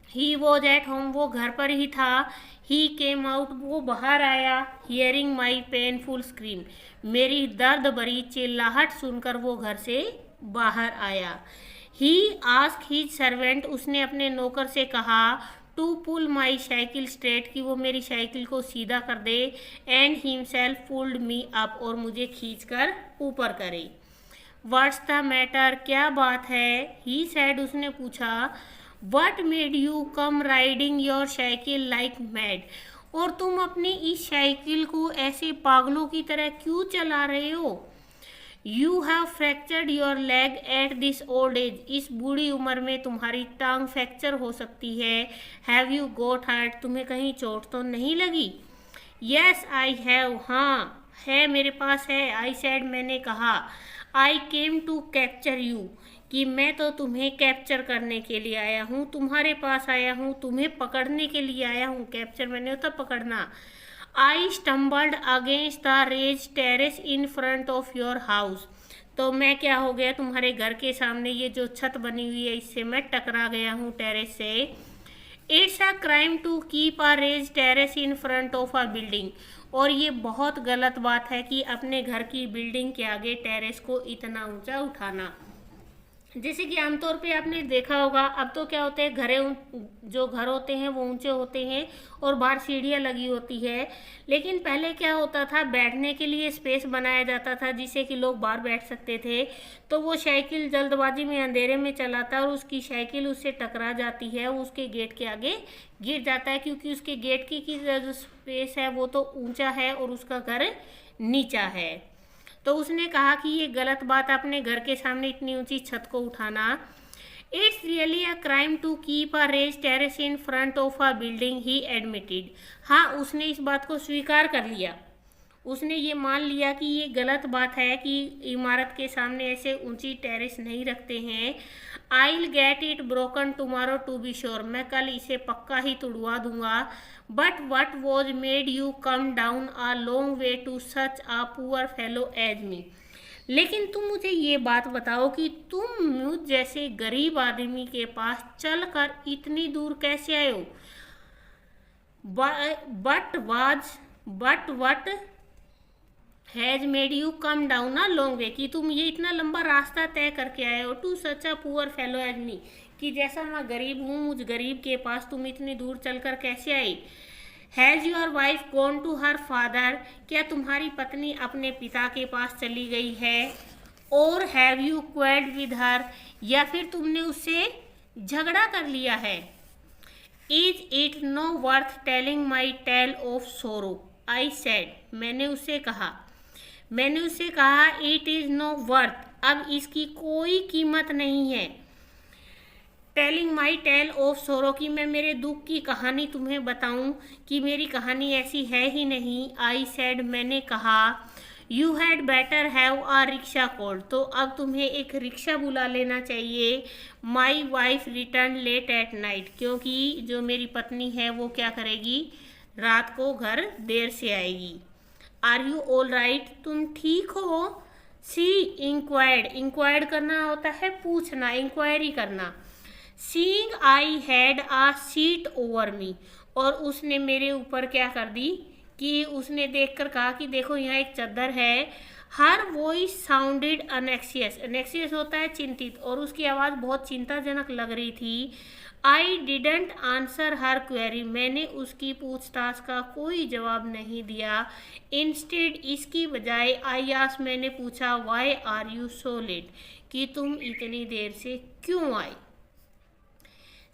ही वॉज एट होम, वो घर पर ही था। ही केम आउट, वो बाहर आया। हियरिंग माई पेनफुल स्क्रीम, मेरी दर्द भरी चिल्लाहट सुनकर वो घर से बाहर आया। ही आस्क हिज सर्वेंट, उसने अपने नौकर से कहा, to pull my cycle straight, कि वो मेरी साइकिल को सीधा कर दे। And himself pulled me up, और मुझे खींचकर ऊपर करे। व्हाट्स द मैटर, क्या बात है? ही सैड, उसने पूछा। What made you come riding your cycle like mad, और तुम अपनी इस साइकिल को ऐसे पागलों की तरह क्यों चला रहे हो? You have fractured your leg at this old age, इस बूढ़ी उम्र में तुम्हारी टांग फ्रैक्चर हो सकती है। हैव यू गोट हर्ट, तुम्हें कहीं चोट तो नहीं लगी? येस आई हैव, हाँ है, मेरे पास है। आई सैड, मैंने कहा। आई केम टू कैप्चर यू, कि मैं तो तुम्हें कैप्चर करने के लिए आया हूँ, तुम्हारे पास आया हूँ, तुम्हें पकड़ने के लिए आया हूँ। कैप्चर मैंने होता पकड़ना। I stumbled against the raised terrace in front of your house, तो मैं क्या हो गया? तुम्हारे घर के सामने ये जो छत बनी हुई है, इससे मैं टकरा गया हूँ, टेरेस से। It's a crime to keep a raised terrace in front of a building, और ये बहुत गलत बात है कि अपने घर की बिल्डिंग के आगे टेरेस को इतना ऊंचा उठाना। जैसे कि आमतौर पे आपने देखा होगा, अब तो क्या होते हैं, जो घर होते हैं वो ऊंचे होते हैं और बाहर सीढ़ियाँ लगी होती है। लेकिन पहले क्या होता था, बैठने के लिए स्पेस बनाया जाता था जिससे कि लोग बाहर बैठ सकते थे। तो वो साइकिल जल्दबाजी में अंधेरे में चलाता और उसकी साइकिल उससे टकरा जाती है, उसके गेट के आगे गिर जाता है, क्योंकि उसके गेट की जो स्पेस है वो तो ऊँचा है और उसका घर नीचा है। तो उसने कहा कि ये गलत बात, अपने घर के सामने इतनी ऊंची छत को उठाना। It's really a crime to keep a raised terrace in front of a building, he admitted. हाँ, उसने इस बात को स्वीकार कर लिया, उसने ये मान लिया कि ये गलत बात है कि इमारत के सामने ऐसे ऊंची टेरेस नहीं रखते हैं। I'll get it broken tomorrow to be sure, मैं कल इसे पक्का ही तुड़वा दूंगा। But what was made you come down a long way to such a poor fellow as me, लेकिन तुम मुझे ये बात बताओ कि तुम मुझ जैसे गरीब आदमी के पास चलकर इतनी दूर कैसे आए हो? But what has made you come down a long वे, कि तुम ये इतना लंबा रास्ता तय करके आए हो to such a poor fellow as me, कि जैसा मैं गरीब हूँ, मुझ गरीब के पास तुम इतनी दूर चलकर कैसे आई? Has your wife gone to her father, क्या तुम्हारी पत्नी अपने पिता के पास चली गई है? और have you quarrelled with her, या फिर तुमने उससे झगड़ा कर लिया है? Is it no worth telling my tale of sorrow, I said, मैंने उससे कहा इट इज नो वर्थ, अब इसकी कोई कीमत नहीं है। टेलिंग माई टेल ऑफ सोरो, की मैं मेरे दुख की कहानी तुम्हें बताऊं, कि मेरी कहानी ऐसी है ही नहीं। आई सेड, मैंने कहा you had better have a rickshaw called, तो अब तुम्हें एक रिक्शा बुला लेना चाहिए। My wife return late at night, क्योंकि जो मेरी पत्नी है वो क्या करेगी, रात को घर देर से आएगी। आर यू ऑल राइट, तुम ठीक हो? सी इंक्वायर्ड करना होता है पूछना, इंक्वायरी करना। Seeing I had a seat over me, और उसने मेरे ऊपर क्या कर दी, कि उसने देखकर कहा कि देखो यहाँ एक चादर है। हर वॉइस साउंडेड अनेक्सियस होता है चिंतित, और उसकी आवाज़ बहुत चिंताजनक लग रही थी। I didn't answer her query, मैंने उसकी पूछताछ का कोई जवाब नहीं दिया। इंस्टेड, इसकी बजाय आई आस्क्ड, मैंने पूछा why are you so late, कि तुम इतनी देर से क्यों आए?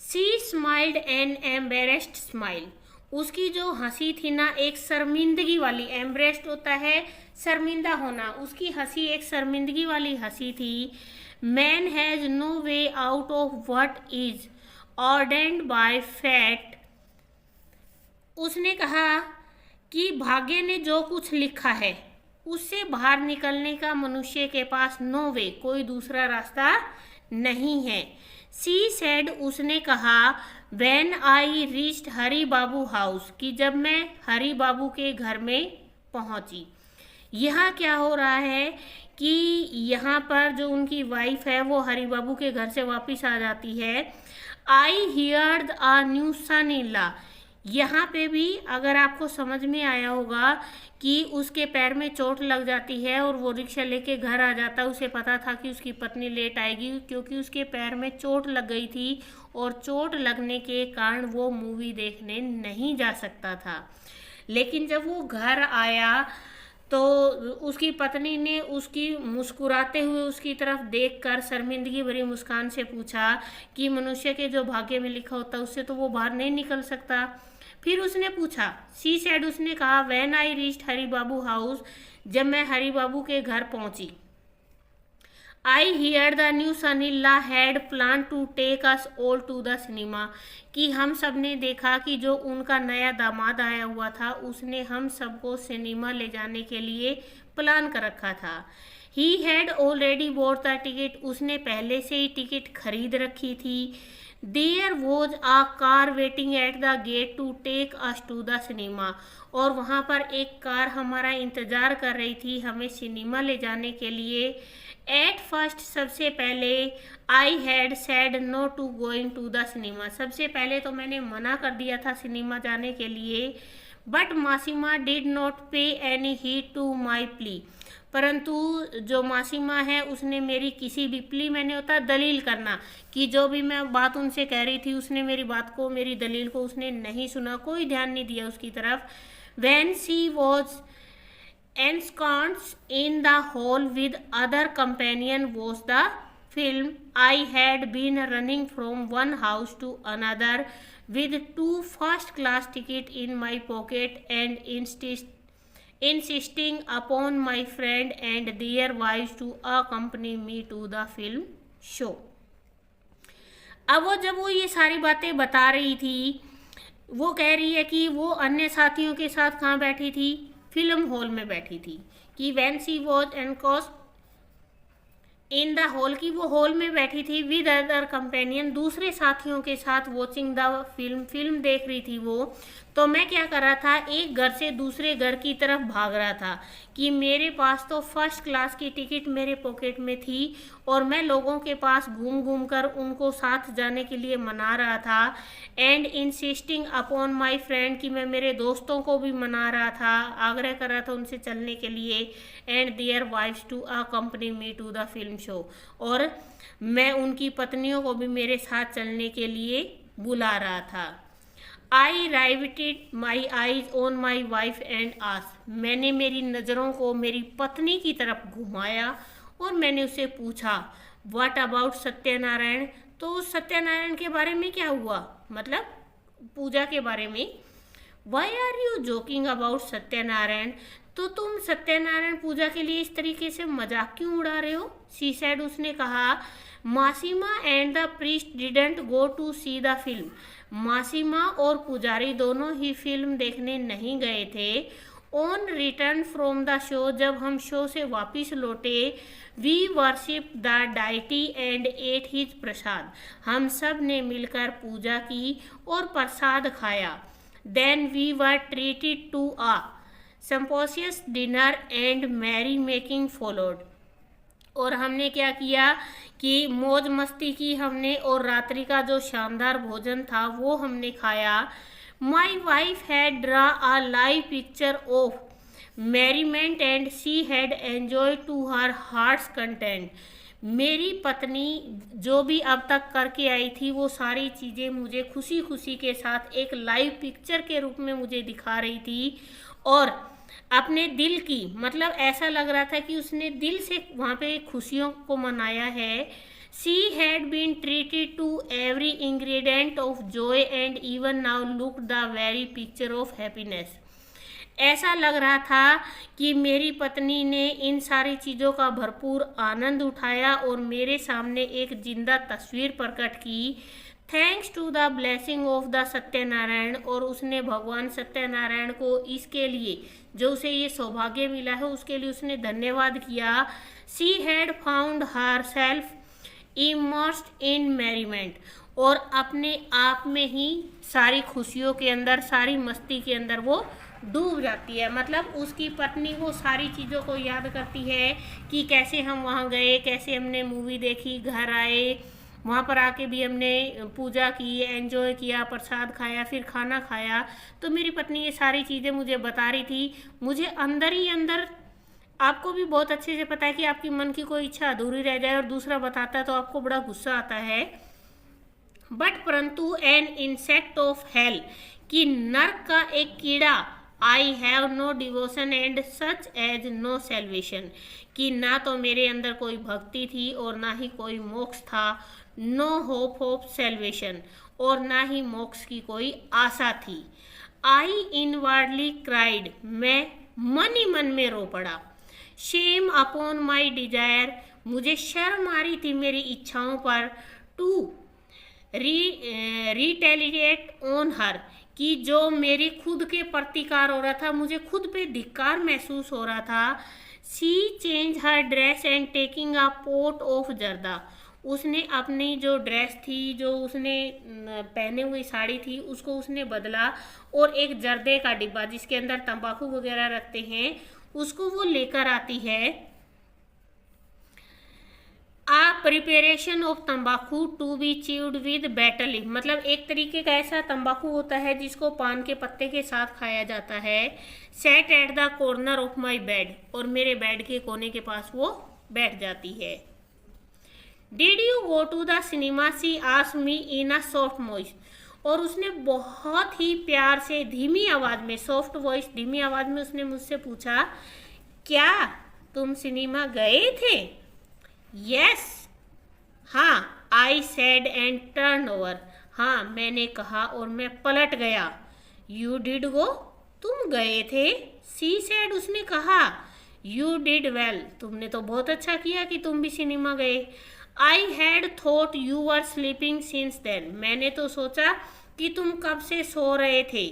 She smiled an embarrassed smile, उसकी जो हंसी थी ना एक शर्मिंदगी वाली, एम्बरेस्ड होता है शर्मिंदा होना, उसकी हंसी एक शर्मिंदगी वाली हंसी थी। Man has no way out of what is ordained by fate, उसने कहा कि भाग्य ने जो कुछ लिखा है उससे बाहर निकलने का मनुष्य के पास नो वे, कोई दूसरा रास्ता नहीं है। सी सेड, उसने कहा when I reached Hari Babu house, कि जब मैं हरी बाबू के घर में पहुंची। यहाँ क्या हो रहा है कि यहाँ पर जो उनकी वाइफ है वो हरी बाबू के घर से वापस आ जाती है। I heard a new son in law, यहाँ पे भी अगर आपको समझ में आया होगा कि उसके पैर में चोट लग जाती है और वो रिक्शा लेके घर आ जाता है। उसे पता था कि उसकी पत्नी लेट आएगी, क्योंकि उसके पैर में चोट लग गई थी, और चोट लगने के कारण वो मूवी देखने नहीं जा सकता था। लेकिन जब वो घर आया तो उसकी पत्नी ने उसकी मुस्कुराते हुए उसकी तरफ देखकर शर्मिंदगी भरी मुस्कान से पूछा कि मनुष्य के जो भाग्य में लिखा होता है उससे तो वो बाहर नहीं निकल सकता। फिर उसने पूछा, शी सेड, उसने कहा when I reached Hari Babu house, जब मैं हरी बाबू के घर पहुंची। I hear the new son in law had plan to take us all to the cinema, कि हम सब ने देखा कि जो उनका नया दामाद आया हुआ था उसने हम सबको सिनेमा ले जाने के लिए प्लान कर रखा था। He had already bought the ticket, उसने पहले से ही टिकट खरीद रखी थी। There was a car waiting at the gate to take us to the cinema, और वहाँ पर एक कार हमारा इंतज़ार कर रही थी हमें सिनेमा ले जाने के लिए। एट फर्स्ट, सबसे पहले I had said no to going to the cinema, सबसे पहले तो मैंने मना कर दिया था सिनेमा जाने के लिए। But Mashima did not pay any heed to my plea, परंतु जो मासीमा है उसने मेरी किसी भी प्ली, मैंने होता दलील करना, कि जो भी मैं बात उनसे कह रही थी उसने मेरी बात को, मेरी दलील को उसने नहीं सुना, कोई ध्यान नहीं दिया उसकी तरफ। When she was ensconced in the hall with other companion was the film, I had been running from one house to another with 2 first class tickets in my pocket and insisting upon my friend and their wives to accompany me to the film show. अब जब वो ये सारी बातें बता रही थी, वो कह रही है कि वो अन्य साथियों के साथ कहाँ बैठी थी, फिल्म हॉल में बैठी थी। कि when she was in the hall की वो हॉल में बैठी थी विद अदर कंपेनियन, दूसरे साथियों के साथ वॉचिंग द फिल्म देख रही थी वो। तो मैं क्या कर रहा था, एक घर से दूसरे घर की तरफ भाग रहा था कि मेरे पास तो फर्स्ट क्लास की टिकट मेरे पॉकेट में थी और मैं लोगों के पास घूम घूम कर उनको साथ जाने के लिए मना रहा था। And insisting upon my friend, कि मैं मेरे दोस्तों को भी मना रहा था, आग्रह कर रहा था उनसे चलने के लिए। And their wives to accompany me to the film show, और मैं उनकी पत्नियों को भी मेरे साथ चलने के लिए बुला रहा था। I riveted my eyes on my wife and asked, मैंने मेरी नज़रों को मेरी पत्नी की तरफ घुमाया और मैंने उससे पूछा, व्हाट अबाउट सत्यनारायण, तो सत्यनारायण के बारे में क्या हुआ, मतलब पूजा के बारे में। Why are you joking about Satyanarayan, तो तुम सत्यनारायण पूजा के लिए इस तरीके से मजाक क्यों उड़ा रहे हो। शी सेड, उसने कहा, Masima and the priest didn't go to see the film, Masima और पुजारी दोनों ही फिल्म देखने नहीं गए थे। On return from the show, जब हम शो से वापस लौटे, we worship the deity and ate his prasad, हम सब ने मिलकर पूजा की और प्रसाद खाया। Then we were treated to a sumptuous dinner and merrymaking followed, और हमने क्या किया कि मौज मस्ती की हमने और रात्रि का जो शानदार भोजन था वो हमने खाया। My wife had draw a live picture of merriment and she had enjoy to her heart's content, मेरी पत्नी जो भी अब तक करके आई थी वो सारी चीज़ें मुझे खुशी खुशी के साथ एक लाइव पिक्चर के रूप में मुझे दिखा रही थी और अपने दिल की, मतलब ऐसा लग रहा था कि उसने दिल से वहाँ पे खुशियों को मनाया है। She had been treated to every ingredient of joy and even now look the very picture of happiness, ऐसा लग रहा था कि मेरी पत्नी ने इन सारी चीज़ों का भरपूर आनंद उठाया और मेरे सामने एक जिंदा तस्वीर प्रकट की। Thanks to the blessing of the Satyanarayan, और उसने भगवान सत्यनारायण को इसके लिए जो उसे ये सौभाग्य मिला है उसके लिए उसने धन्यवाद किया। She had found herself immersed in merriment, और अपने आप में ही सारी खुशियों के अंदर, सारी मस्ती के अंदर वो डूब जाती है। मतलब उसकी पत्नी वो सारी चीज़ों को याद करती है कि कैसे हम वहाँ गए, कैसे हमने मूवी देखी, घर आए, वहाँ पर आके भी हमने पूजा की, एंजॉय किया, प्रसाद खाया, फिर खाना खाया। तो मेरी पत्नी ये सारी चीज़ें मुझे बता रही थी। मुझे अंदर ही अंदर, आपको भी बहुत अच्छे से पता है कि आपकी मन की कोई इच्छा अधूरी रह जाए और दूसरा बताता है तो आपको बड़ा गुस्सा आता है। बट परंतु एन इंसेक्ट ऑफ हेल, कि नर्क का एक कीड़ा, I have no devotion and such as no salvation, कि ना तो मेरे अंदर कोई भक्ति थी और ना ही कोई मोक्ष था, नो होप ऑफ सेल्वेशन, और ना ही मोक्ष की कोई आशा थी। आई इनवर्डली क्राइड, मैं मन ही मन में रो पड़ा। शेम अपॉन माई डिजायर, मुझे शर्म आ रही थी मेरी इच्छाओं पर। टू रिटेलिएट ऑन हर, कि जो मेरे खुद के प्रतिकार हो रहा था, मुझे खुद पे धिक्कार महसूस हो रहा था। She change her dress and taking a pot of zarda, उसने अपनी जो ड्रेस थी, जो उसने पहने हुई साड़ी थी, उसको उसने बदला और एक जर्दे का डिब्बा जिसके अंदर तंबाकू वगैरह रखते हैं उसको वो लेकर आती है। A preparation of tambaku to be chewed with betel leaf, मतलब एक तरीके का ऐसा तंबाकू होता है जिसको पान के पत्ते के साथ खाया जाता है। Set at the corner of my bed, और मेरे बेड के कोने के पास वो बैठ जाती है। Did you go to the cinema, she asked me in a soft voice, और उसने बहुत ही प्यार से धीमी आवाज़ में, सॉफ्ट वॉइस धीमी आवाज़ में उसने मुझसे पूछा, क्या तुम सिनेमा गए थे। यस, हाँ, आई सेड एंड टर्न ओवर, हाँ मैंने कहा और मैं पलट गया। यू डिड गो, तुम गए थे। सी सेड, उसने कहा। यू डिड वेल, तुमने तो बहुत अच्छा किया कि तुम भी सिनेमा गए। I had thought you were sleeping since then, मैंने तो सोचा कि तुम कब से सो रहे थे।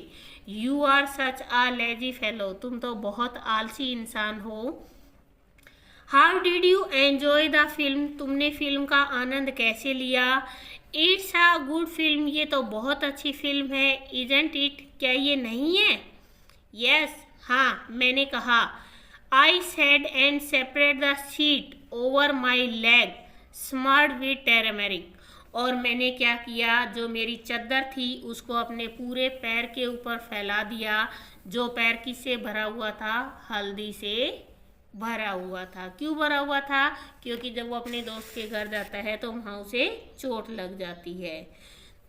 You are such a lazy fellow, तुम तो बहुत आलसी इंसान हो। How did you enjoy the film, तुमने फिल्म का आनंद कैसे लिया। इट्स अ गुड फिल्म, ये तो बहुत अच्छी फिल्म है। इजंट इट, क्या ये नहीं है। यस, हाँ, मैंने कहा। I said and separate the sheet over my leg smeared with turmeric, और मैंने क्या किया, जो मेरी चद्दर थी उसको अपने पूरे पैर के ऊपर फैला दिया, जो पैर किससे भरा हुआ था, हल्दी से भरा हुआ था। क्यों भरा हुआ था, क्योंकि जब वो अपने दोस्त के घर जाता है तो वहाँ उसे चोट लग जाती है।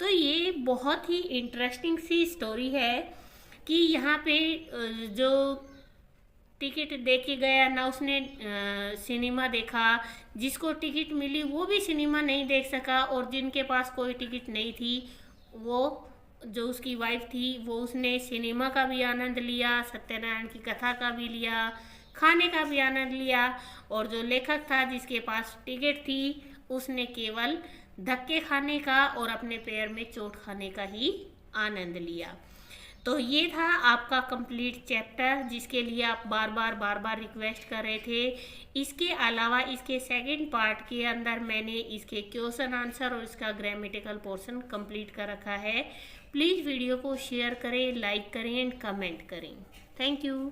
तो ये बहुत ही इंटरेस्टिंग सी स्टोरी है कि यहाँ पे जो टिकट दे के गया ना, उसने सिनेमा देखा, जिसको टिकट मिली वो भी सिनेमा नहीं देख सका, और जिनके पास कोई टिकट नहीं थी, वो जो उसकी वाइफ थी वो उसने सिनेमा का भी आनंद लिया, सत्यनारायण की कथा का भी लिया, खाने का भी आनंद लिया, और जो लेखक था जिसके पास टिकट थी उसने केवल धक्के खाने का और अपने पैर में चोट खाने का ही आनंद लिया। तो ये था आपका कंप्लीट चैप्टर, जिसके लिए आप बार बार रिक्वेस्ट कर रहे थे। इसके अलावा इसके सेकंड पार्ट के अंदर मैंने इसके क्वेश्चन आंसर और इसका ग्रामेटिकल पोर्शन कंप्लीट कर रखा है। प्लीज़ वीडियो को शेयर करें, लाइक करें एंड कमेंट करें। Thank you.